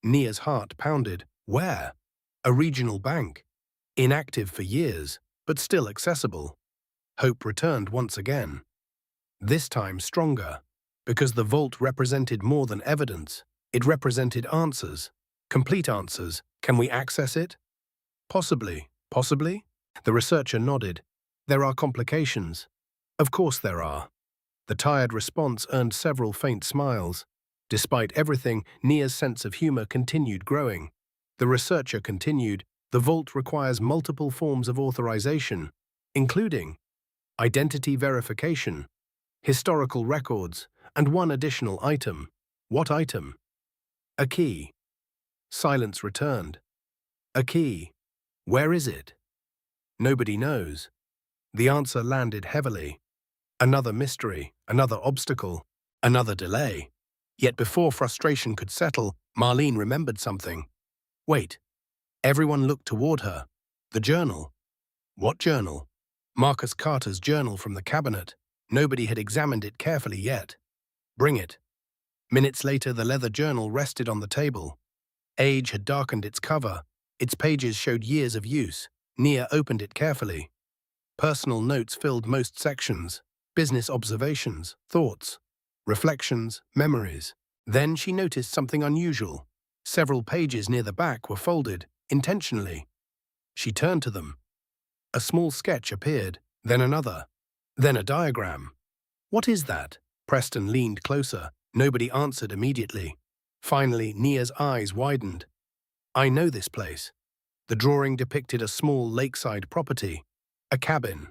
Nia's heart pounded. "Where?" "A regional bank. Inactive for years, but still accessible." Hope returned once again. This time stronger, because the vault represented more than evidence. It represented answers. Complete answers. "Can we access it?" "Possibly." "Possibly?" The researcher nodded. "There are complications." "Of course there are." The tired response earned several faint smiles. Despite everything, Nia's sense of humor continued growing. The researcher continued, "The vault requires multiple forms of authorization, including identity verification, historical records, and one additional item." "What item?" "A key." Silence returned. "A key. Where is it?" "Nobody knows." The answer landed heavily. Another mystery, another obstacle, another delay. Yet before frustration could settle, Marlene remembered something. "Wait." Everyone looked toward her. The journal. What journal? Marcus Carter's journal from the cabinet. Nobody had examined it carefully yet. "Bring it." Minutes later, the leather journal rested on the table. Age had darkened its cover. Its pages showed years of use. Nia opened it carefully. Personal notes filled most sections. Business observations, thoughts, reflections, memories. Then she noticed something unusual. Several pages near the back were folded, intentionally. She turned to them. A small sketch appeared, then another, then a diagram. "What is that?" Preston leaned closer. Nobody answered immediately. Finally, Nia's eyes widened. "I know this place." The drawing depicted a small lakeside property. A cabin.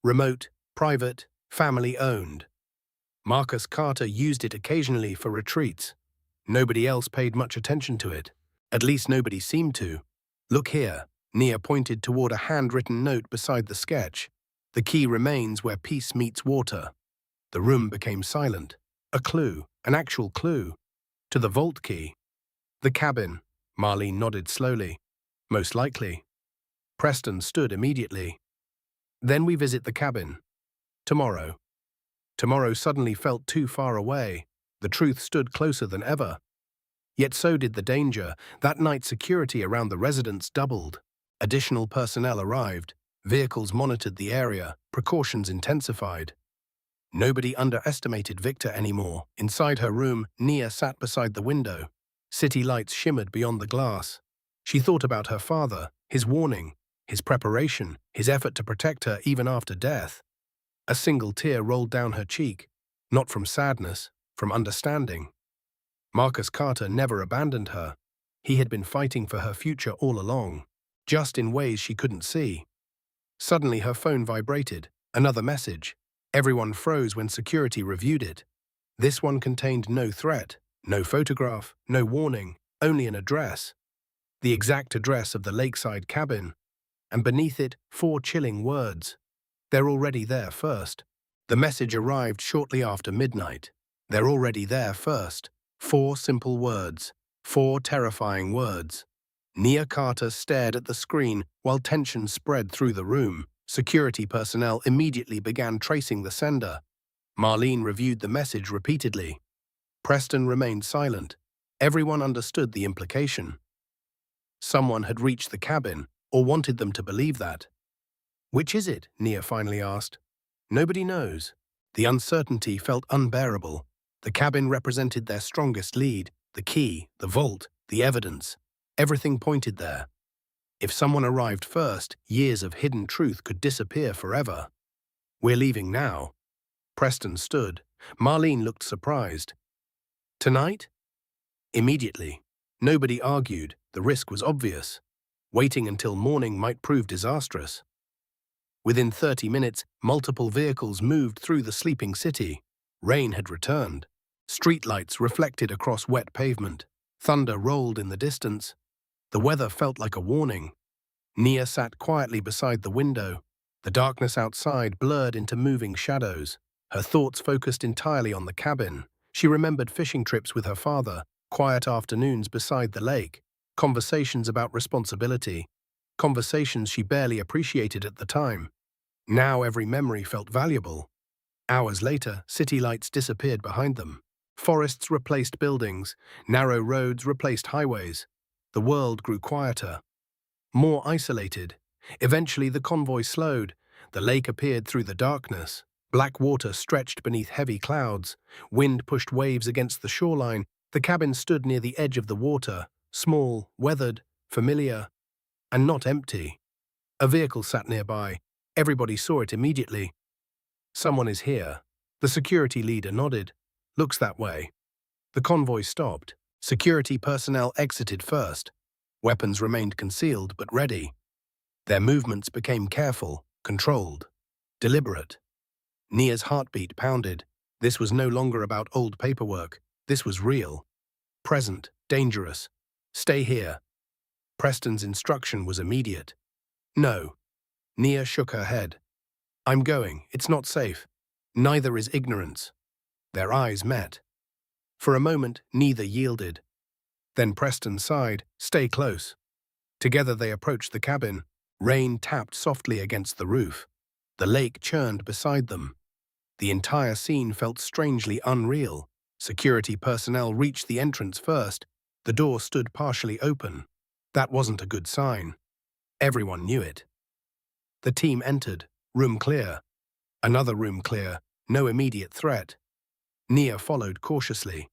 Remote, private, family-owned. Marcus Carter used it occasionally for retreats. Nobody else paid much attention to it. At least nobody seemed to. "Look here." Nia pointed toward a handwritten note beside the sketch. "The key remains where peace meets water." The room became silent. A clue, an actual clue. To the vault key. "The cabin." Marlene nodded slowly. "Most likely." Preston stood immediately. "Then we visit the cabin. Tomorrow." Tomorrow suddenly felt too far away. The truth stood closer than ever. Yet so did the danger. That night security around the residence doubled. Additional personnel arrived. Vehicles monitored the area. Precautions intensified. Nobody underestimated Victor anymore. Inside her room, Nia sat beside the window. City lights shimmered beyond the glass. She thought about her father, his warning, his preparation, his effort to protect her even after death. A single tear rolled down her cheek, not from sadness, from understanding. Marcus Carter never abandoned her. He had been fighting for her future all along, just in ways she couldn't see. Suddenly her phone vibrated. Another message. Everyone froze when security reviewed it. This one contained no threat, no photograph, no warning, only an address. The exact address of the lakeside cabin, and beneath it, 4 chilling words. They're already there first. The message arrived shortly after midnight. They're already there first. 4 simple words. 4 terrifying words. Nia Carter stared at the screen while tension spread through the room. Security personnel immediately began tracing the sender. Marlene reviewed the message repeatedly. Preston remained silent. Everyone understood the implication. Someone had reached the cabin, or wanted them to believe that. "Which is it?" Nia finally asked. "Nobody knows." The uncertainty felt unbearable. The cabin represented their strongest lead, the key, the vault, the evidence. Everything pointed there. If someone arrived first, years of hidden truth could disappear forever. "We're leaving now." Preston stood. Marlene looked surprised. "Tonight?" "Immediately." Nobody argued. The risk was obvious. Waiting until morning might prove disastrous. Within 30 minutes, multiple vehicles moved through the sleeping city. Rain had returned. Streetlights reflected across wet pavement. Thunder rolled in the distance. The weather felt like a warning. Nia sat quietly beside the window. The darkness outside blurred into moving shadows. Her thoughts focused entirely on the cabin. She remembered fishing trips with her father, quiet afternoons beside the lake, conversations about responsibility, conversations she barely appreciated at the time. Now every memory felt valuable. Hours later, city lights disappeared behind them. Forests replaced buildings, narrow roads replaced highways. The world grew quieter, more isolated. Eventually the convoy slowed. The lake appeared through the darkness. Black water stretched beneath heavy clouds. Wind pushed waves against the shoreline. The cabin stood near the edge of the water, small, weathered, familiar, and not empty. A vehicle sat nearby. Everybody saw it immediately. "Someone is here." The security leader nodded. "Looks that way." The convoy stopped. Security personnel exited first. Weapons remained concealed but ready. Their movements became careful, controlled, deliberate. Nia's heartbeat pounded. This was no longer about old paperwork. This was real. Present, dangerous. "Stay here." Preston's instruction was immediate. "No." Nia shook her head. "I'm going. It's not safe." "Neither is ignorance." Their eyes met. For a moment, neither yielded. Then Preston sighed. "Stay close." Together they approached the cabin. Rain tapped softly against the roof. The lake churned beside them. The entire scene felt strangely unreal. Security personnel reached the entrance first. The door stood partially open. That wasn't a good sign. Everyone knew it. The team entered. Room clear. Another room clear. No immediate threat. Nia followed cautiously.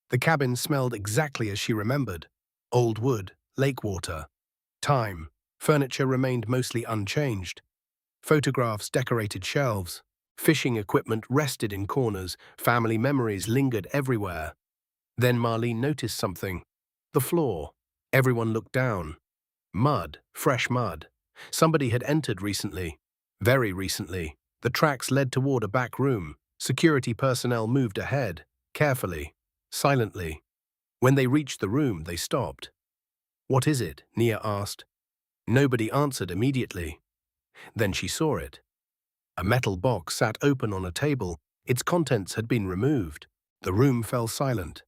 The cabin smelled exactly as she remembered. Old wood, lake water. Time. Furniture remained mostly unchanged. Photographs decorated shelves. Fishing equipment rested in corners. Family memories lingered everywhere. Then Marlene noticed something. The floor. Everyone looked down. Mud, fresh mud. Somebody had entered recently. Very recently. The tracks led toward a back room. Security personnel moved ahead, carefully, silently. When they reached the room, they stopped. "What is it?" Nia asked. Nobody answered immediately. Then she saw it. A metal box sat open on a table. Its contents had been removed. The room fell silent.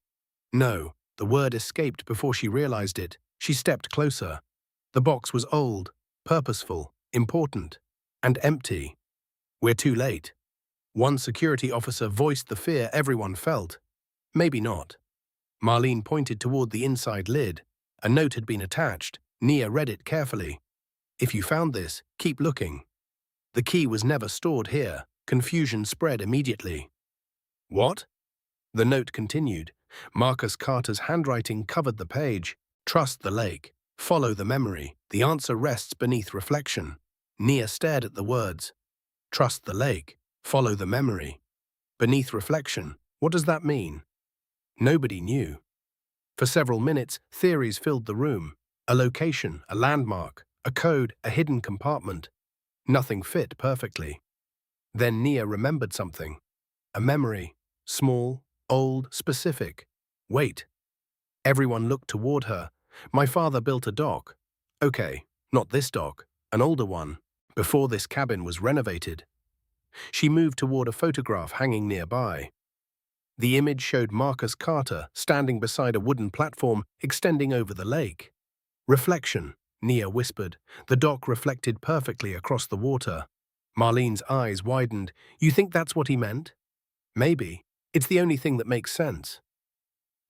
"No," the word escaped before she realized it. She stepped closer. The box was old, purposeful, important, and empty. "We're too late." One security officer voiced the fear everyone felt. Maybe not. Marlene pointed toward the inside lid. A note had been attached. Nia read it carefully. "If you found this, keep looking." The key was never stored here. Confusion spread immediately. "What?" The note continued. Marcus Carter's handwriting covered the page. "Trust the lake. Follow the memory. The answer rests beneath reflection." Nia stared at the words. "Trust the lake. Follow the memory. Beneath reflection." What does that mean? Nobody knew. For several minutes, theories filled the room. A location, a landmark, a code, a hidden compartment. Nothing fit perfectly. Then Nia remembered something. A memory. Small, Old, specific. Wait. Everyone looked toward her. My father built a dock. Okay, not this dock, an older one, before this cabin was renovated. She moved toward a photograph hanging nearby. The image showed Marcus Carter standing beside a wooden platform extending over the lake. Reflection, Nia whispered. The dock reflected perfectly across the water. Marlene's eyes widened. You think that's what he meant? Maybe. It's the only thing that makes sense.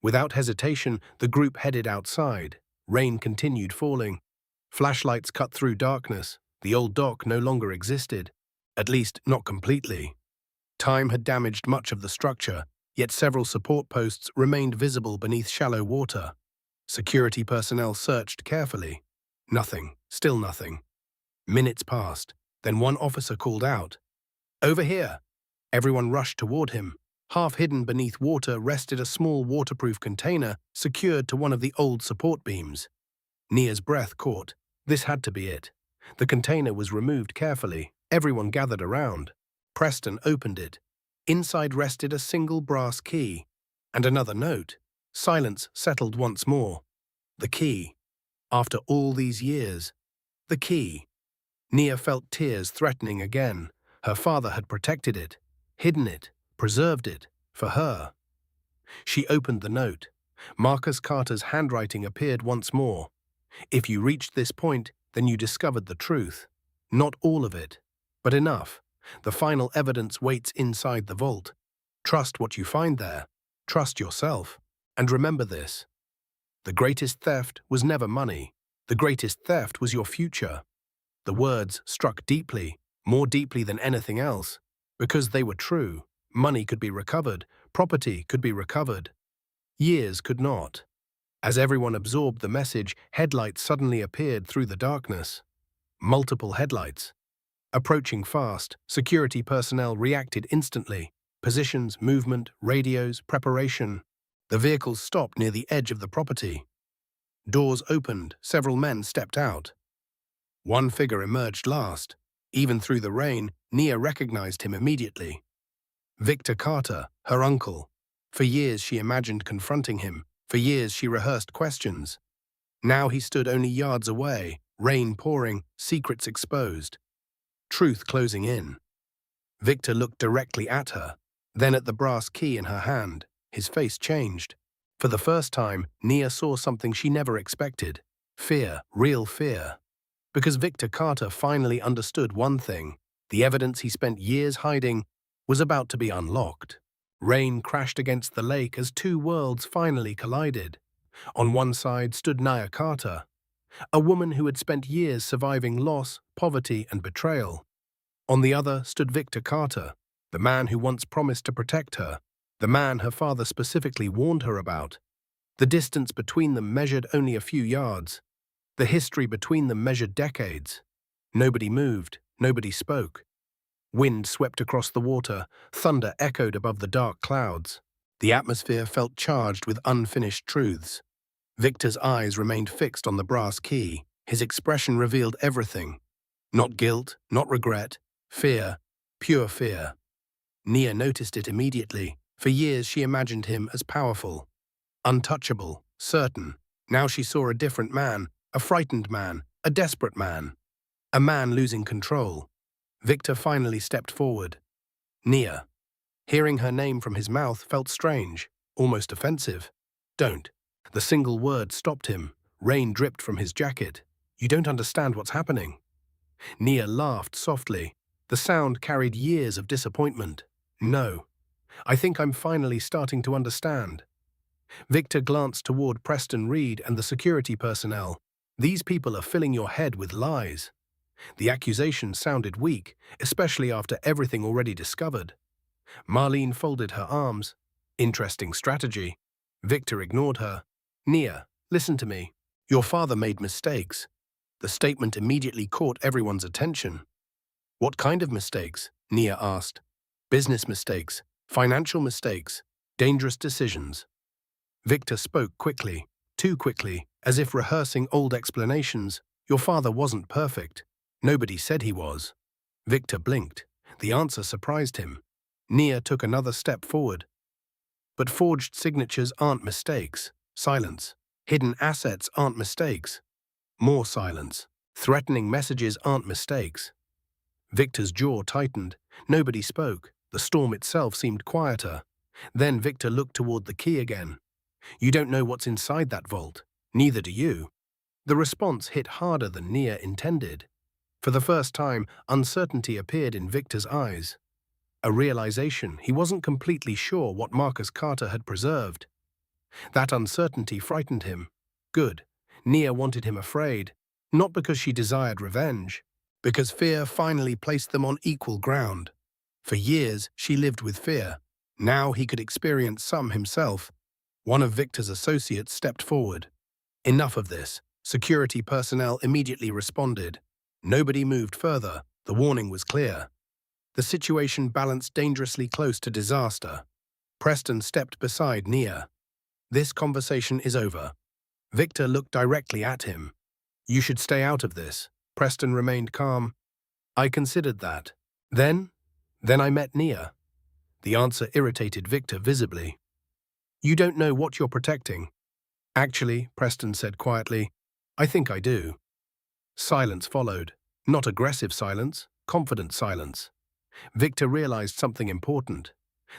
Without hesitation, the group headed outside. Rain continued falling. Flashlights cut through darkness. The old dock no longer existed. At least, not completely. Time had damaged much of the structure, yet several support posts remained visible beneath shallow water. Security personnel searched carefully. Nothing. Still nothing. Minutes passed. Then one officer called out, "Over here!" Everyone rushed toward him. Half hidden beneath water rested a small waterproof container secured to one of the old support beams. Nia's breath caught. This had to be it. The container was removed carefully. Everyone gathered around. Preston opened it. Inside rested a single brass key. And another note. Silence settled once more. The key. After all these years. The key. Nia felt tears threatening again. Her father had protected it, hidden it, preserved it, for her. She opened the note. Marcus Carter's handwriting appeared once more. If you reached this point, then you discovered the truth. Not all of it, but enough. The final evidence waits inside the vault. Trust what you find there. Trust yourself. And remember this. The greatest theft was never money. The greatest theft was your future. The words struck deeply, more deeply than anything else, because they were true. Money could be recovered, property could be recovered. Years could not. As everyone absorbed the message, headlights suddenly appeared through the darkness. Multiple headlights. Approaching fast, security personnel reacted instantly. Positions, movement, radios, preparation. The vehicles stopped near the edge of the property. Doors opened, several men stepped out. One figure emerged last. Even through the rain, Nia recognized him immediately. Victor Carter, her uncle. For years she imagined confronting him. For years she rehearsed questions. Now he stood only yards away, rain pouring, secrets exposed. Truth closing in. Victor looked directly at her, then at the brass key in her hand. His face changed. For the first time, Nia saw something she never expected. Fear, real fear. Because Victor Carter finally understood one thing. The evidence he spent years hiding was about to be unlocked. Rain crashed against the lake as two worlds finally collided. On one side stood Nia Carter, a woman who had spent years surviving loss, poverty, and betrayal. On the other stood Victor Carter, the man who once promised to protect her, the man her father specifically warned her about. The distance between them measured only a few yards. The history between them measured decades. Nobody moved, nobody spoke. Wind swept across the water, thunder echoed above the dark clouds. The atmosphere felt charged with unfinished truths. Victor's eyes remained fixed on the brass key. His expression revealed everything. Not guilt, not regret, fear, pure fear. Nia noticed it immediately. For years she imagined him as powerful, untouchable, certain. Now she saw a different man, a frightened man, a desperate man. A man losing control. Victor finally stepped forward. Nia. Hearing her name from his mouth felt strange, almost offensive. Don't. The single word stopped him. Rain dripped from his jacket. You don't understand what's happening. Nia laughed softly. The sound carried years of disappointment. No. I think I'm finally starting to understand. Victor glanced toward Preston Reed and the security personnel. These people are filling your head with lies. The accusation sounded weak, especially after everything already discovered. Marlene folded her arms. Interesting strategy. Victor ignored her. Nia, listen to me. Your father made mistakes. The statement immediately caught everyone's attention. What kind of mistakes? Nia asked. Business mistakes, financial mistakes, dangerous decisions. Victor spoke quickly, too quickly, as if rehearsing old explanations. Your father wasn't perfect. Nobody said he was. Victor blinked. The answer surprised him. Nia took another step forward. But forged signatures aren't mistakes. Silence. Hidden assets aren't mistakes. More silence. Threatening messages aren't mistakes. Victor's jaw tightened. Nobody spoke. The storm itself seemed quieter. Then Victor looked toward the key again. You don't know what's inside that vault. Neither do you. The response hit harder than Nia intended. For the first time, uncertainty appeared in Victor's eyes. A realization he wasn't completely sure what Marcus Carter had preserved. That uncertainty frightened him. Good. Nia wanted him afraid, not because she desired revenge, because fear finally placed them on equal ground. For years, she lived with fear. Now he could experience some himself. One of Victor's associates stepped forward. Enough of this. Security personnel immediately responded. Nobody moved further. The warning was clear. The situation balanced dangerously close to disaster. Preston stepped beside Nia. This conversation is over. Victor looked directly at him. You should stay out of this. Preston remained calm. I considered that. Then I met Nia. The answer irritated Victor visibly. You don't know what you're protecting. Actually, Preston said quietly, I think I do. Silence followed. Not aggressive silence, confident silence. Victor realized something important.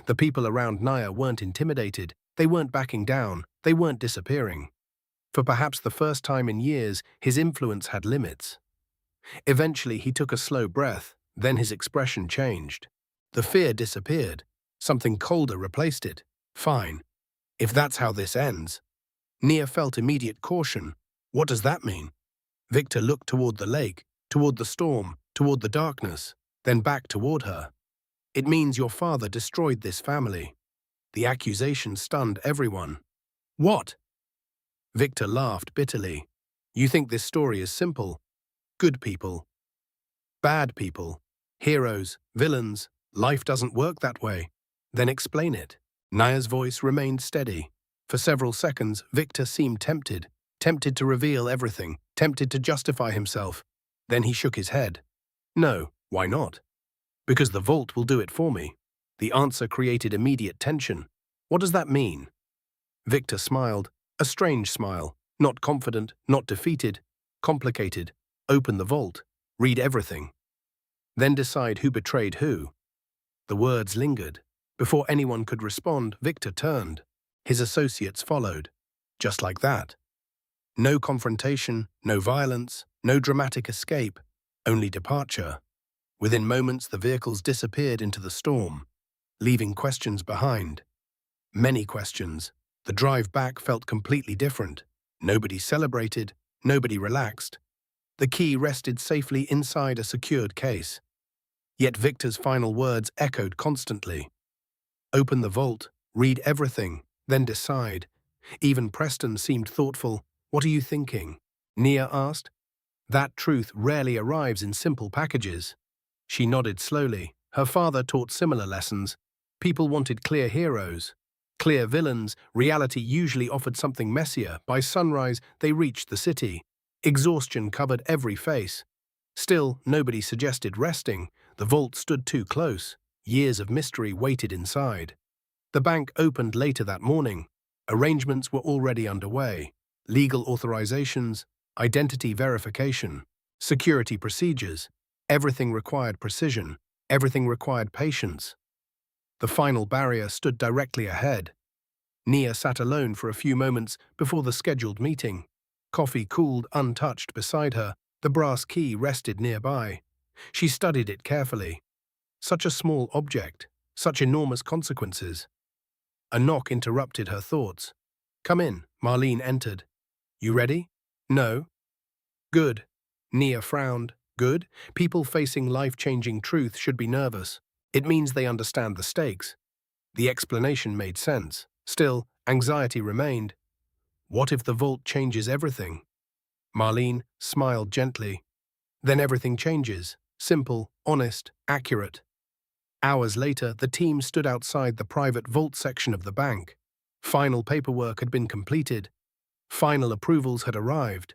The people around Nia weren't intimidated. They weren't backing down. They weren't disappearing. For perhaps the first time in years, his influence had limits. Eventually, he took a slow breath. Then his expression changed. The fear disappeared. Something colder replaced it. Fine. If that's how this ends. Nia felt immediate caution. What does that mean? Victor looked toward the lake, toward the storm, toward the darkness, then back toward her. It means your father destroyed this family. The accusation stunned everyone. What? Victor laughed bitterly. You think this story is simple? Good people. Bad people. Heroes, villains. Life doesn't work that way. Then explain it. Nia's voice remained steady. For several seconds, Victor seemed tempted to reveal everything, tempted to justify himself. Then he shook his head. No, why not? Because the vault will do it for me. The answer created immediate tension. What does that mean? Victor smiled, a strange smile, not confident, not defeated, complicated. Open the vault, read everything. Then decide who betrayed who. The words lingered. Before anyone could respond, Victor turned. His associates followed. Just like that. No confrontation, no violence, no dramatic escape, only departure. Within moments, the vehicles disappeared into the storm, leaving questions behind. Many questions. The drive back felt completely different. Nobody celebrated, nobody relaxed. The key rested safely inside a secured case. Yet Victor's final words echoed constantly. Open the vault, read everything, then decide. Even Preston seemed thoughtful. What are you thinking? Nia asked. That truth rarely arrives in simple packages. She nodded slowly. Her father taught similar lessons. People wanted clear heroes, clear villains. Reality usually offered something messier. By sunrise, they reached the city. Exhaustion covered every face. Still, nobody suggested resting. The vault stood too close. Years of mystery waited inside. The bank opened later that morning. Arrangements were already underway. Legal authorizations, identity verification, security procedures. Everything required precision. Everything required patience. The final barrier stood directly ahead. Nia sat alone for a few moments before the scheduled meeting. Coffee cooled untouched beside her. The brass key rested nearby. She studied it carefully. Such a small object, such enormous consequences. A knock interrupted her thoughts. Come in, Marlene entered. You ready? No. Good. Nia frowned. Good? People facing life-changing truth should be nervous. It means they understand the stakes. The explanation made sense. Still, anxiety remained. What if the vault changes everything? Marlene smiled gently. Then everything changes. Simple, honest, accurate. Hours later, the team stood outside the private vault section of the bank. Final paperwork had been completed. Final approvals had arrived.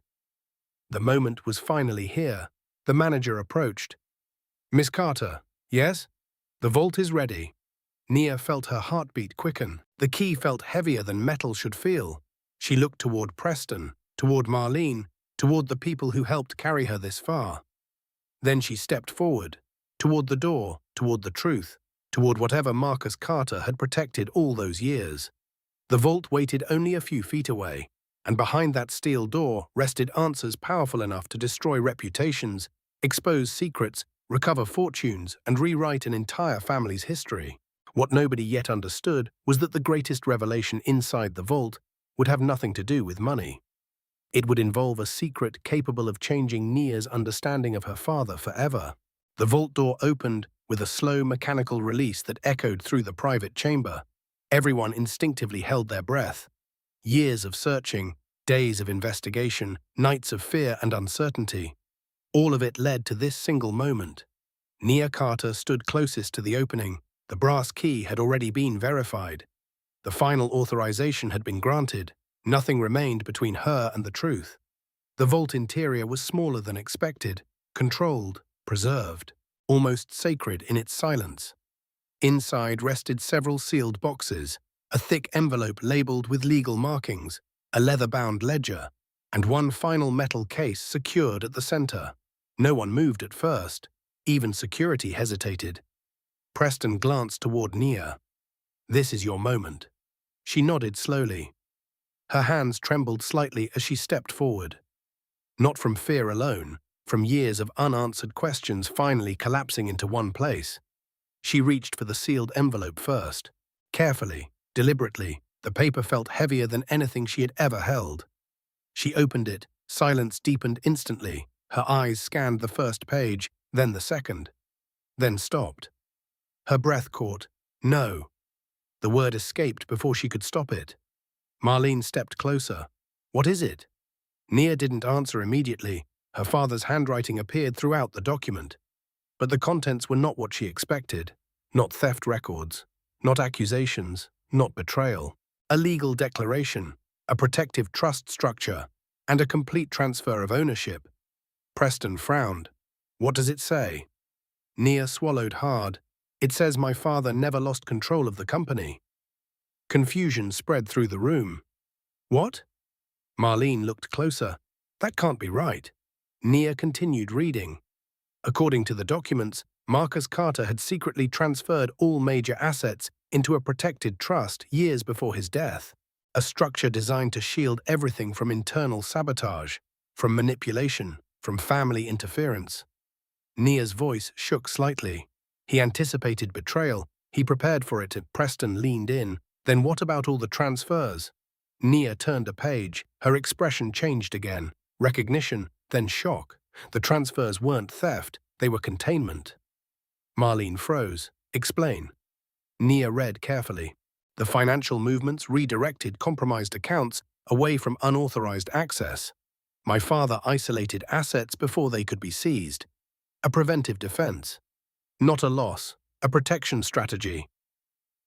The moment was finally here. The manager approached. Miss Carter, yes? The vault is ready. Nia felt her heartbeat quicken. The key felt heavier than metal should feel. She looked toward Preston, toward Marlene, toward the people who helped carry her this far. Then she stepped forward, toward the door, toward the truth, toward whatever Marcus Carter had protected all those years. The vault waited only a few feet away, and behind that steel door rested answers powerful enough to destroy reputations, expose secrets, recover fortunes, and rewrite an entire family's history. What nobody yet understood was that the greatest revelation inside the vault would have nothing to do with money. It would involve a secret capable of changing Nia's understanding of her father forever. The vault door opened with a slow mechanical release that echoed through the private chamber. Everyone instinctively held their breath. Years of searching, days of investigation, nights of fear and uncertainty. All of it led to this single moment. Nia Carter stood closest to the opening. The brass key had already been verified. The final authorization had been granted. Nothing remained between her and the truth. The vault interior was smaller than expected, controlled, preserved, almost sacred in its silence. Inside rested several sealed boxes, a thick envelope labeled with legal markings, a leather-bound ledger, and one final metal case secured at the center. No one moved at first. Even security hesitated. Preston glanced toward Nia. "This is your moment." She nodded slowly. Her hands trembled slightly as she stepped forward. Not from fear alone, from years of unanswered questions finally collapsing into one place. She reached for the sealed envelope first. Carefully, deliberately, the paper felt heavier than anything she had ever held. She opened it. Silence deepened instantly. Her eyes scanned the first page, then the second, then stopped. Her breath caught. "No." The word escaped before she could stop it. Marlene stepped closer. "What is it?" Nia didn't answer immediately. Her father's handwriting appeared throughout the document. But the contents were not what she expected. Not theft records, not accusations, not betrayal. A legal declaration, a protective trust structure, and a complete transfer of ownership. Preston frowned. "What does it say?" Nia swallowed hard. "It says my father never lost control of the company." Confusion spread through the room. "What?" Marlene looked closer. "That can't be right." Nia continued reading. According to the documents, Marcus Carter had secretly transferred all major assets into a protected trust years before his death, a structure designed to shield everything from internal sabotage, from manipulation, from family interference. Nia's voice shook slightly. He anticipated betrayal. He prepared for it. Preston leaned in. "Then what about all the transfers?" Nia turned a page. Her expression changed again. Recognition, then shock. The transfers weren't theft. They were containment. Marlene froze. "Explain." Nia read carefully. The financial movements redirected compromised accounts away from unauthorized access. My father isolated assets before they could be seized. A preventive defense. Not a loss, a protection strategy.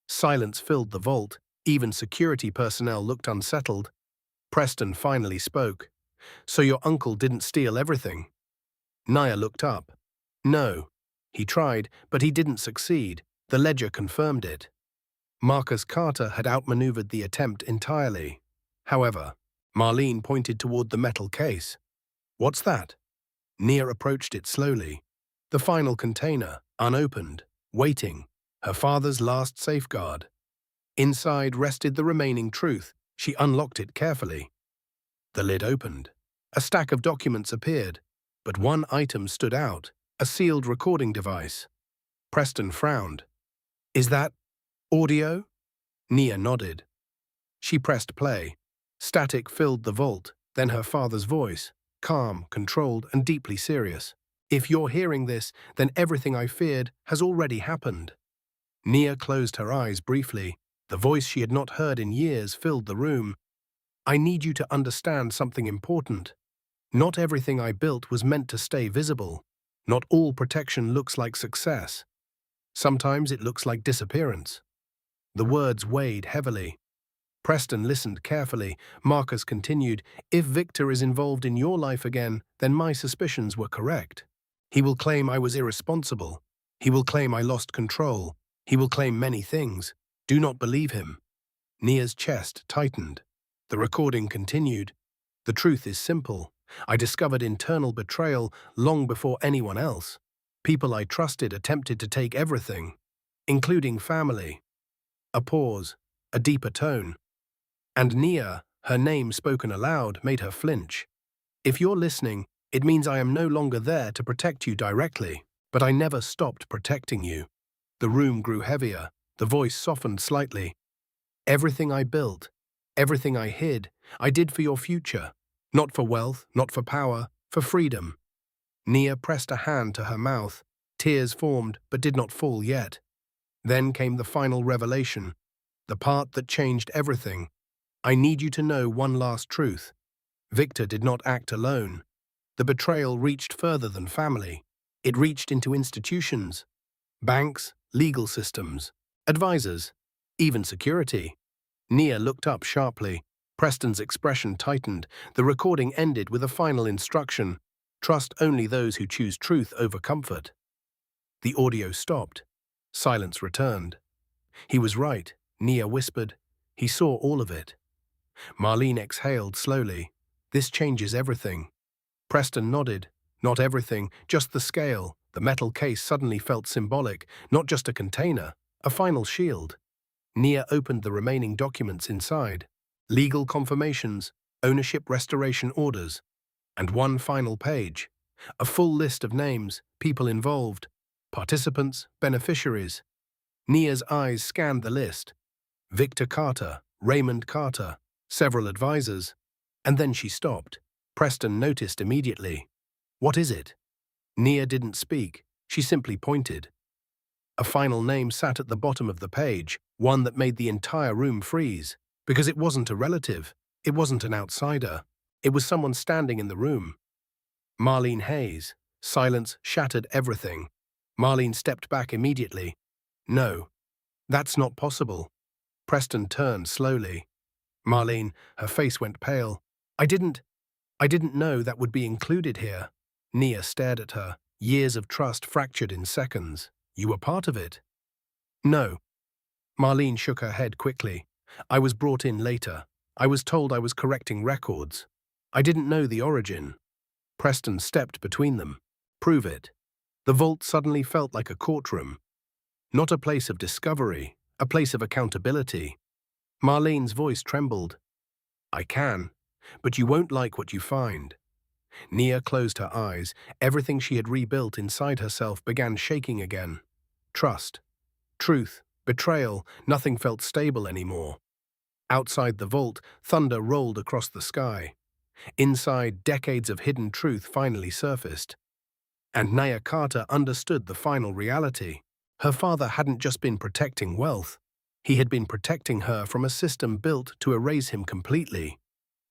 Silence filled the vault. Even security personnel looked unsettled. Preston finally spoke. "So your uncle didn't steal everything?" Nia looked up. "No." He tried, but he didn't succeed. The ledger confirmed it. Marcus Carter had outmaneuvered the attempt entirely. However, Marlene pointed toward the metal case. "What's that?" Nia approached it slowly. The final container, unopened, waiting, her father's last safeguard. Inside rested the remaining truth. She unlocked it carefully. The lid opened. A stack of documents appeared, but one item stood out, a sealed recording device. Preston frowned. "Is that audio?" Nia nodded. She pressed play. Static filled the vault, then her father's voice, calm, controlled, and deeply serious. "If you're hearing this, then everything I feared has already happened." Nia closed her eyes briefly. The voice she had not heard in years filled the room. "I need you to understand something important. Not everything I built was meant to stay visible. Not all protection looks like success. Sometimes it looks like disappearance." The words weighed heavily. Preston listened carefully. Marcus continued, "If Victor is involved in your life again, then my suspicions were correct. He will claim I was irresponsible. He will claim I lost control. He will claim many things. Do not believe him." Nia's chest tightened. The recording continued. The truth is simple. I discovered internal betrayal long before anyone else. People I trusted attempted to take everything, including family. A pause, a deeper tone. And Nia, her name spoken aloud, made her flinch. If you're listening, it means I am no longer there to protect you directly, but I never stopped protecting you. The room grew heavier, the voice softened slightly. Everything I built, everything I hid, I did for your future. Not for wealth, not for power, for freedom. Nia pressed a hand to her mouth. Tears formed, but did not fall yet. Then came the final revelation, the part that changed everything. I need you to know one last truth. Victor did not act alone. The betrayal reached further than family. It reached into institutions, banks, legal systems, advisors, even security. Nia looked up sharply. Preston's expression tightened. The recording ended with a final instruction. Trust only those who choose truth over comfort. The audio stopped. Silence returned. He was right, Nia whispered. He saw all of it. Marlene exhaled slowly. This changes everything. Preston nodded. Not everything, just the scale. The metal case suddenly felt symbolic, not just a container, a final shield. Nia opened the remaining documents inside. Legal confirmations, ownership restoration orders, and one final page. A full list of names, people involved, participants, beneficiaries. Nia's eyes scanned the list. Victor Carter, Raymond Carter, several advisors. And then she stopped. Preston noticed immediately. What is it? Nia didn't speak. She simply pointed. A final name sat at the bottom of the page, one that made the entire room freeze. Because it wasn't a relative. It wasn't an outsider. It was someone standing in the room. Marlene Hayes. Silence shattered everything. Marlene stepped back immediately. No, that's not possible. Preston turned slowly. Marlene, her face went pale. I didn't know that would be included here. Nia stared at her. Years of trust fractured in seconds. You were part of it? No. Marlene shook her head quickly. I was brought in later. I was told I was correcting records. I didn't know the origin. Preston stepped between them. Prove it. The vault suddenly felt like a courtroom. Not a place of discovery, a place of accountability. Marlene's voice trembled. I can, but you won't like what you find. Nia closed her eyes. Everything she had rebuilt inside herself began shaking again. Trust, truth, betrayal, nothing felt stable anymore. Outside the vault, thunder rolled across the sky. Inside, decades of hidden truth finally surfaced. And Nia Carter understood the final reality. Her father hadn't just been protecting wealth. He had been protecting her from a system built to erase him completely.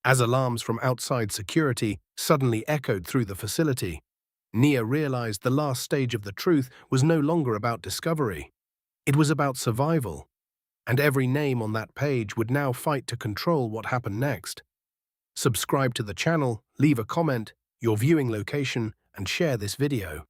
As alarms from outside security suddenly echoed through the facility, Nia realized the last stage of the truth was no longer about discovery. It was about survival. And every name on that page would now fight to control what happened next. Subscribe to the channel, leave a comment, your viewing location, and share this video.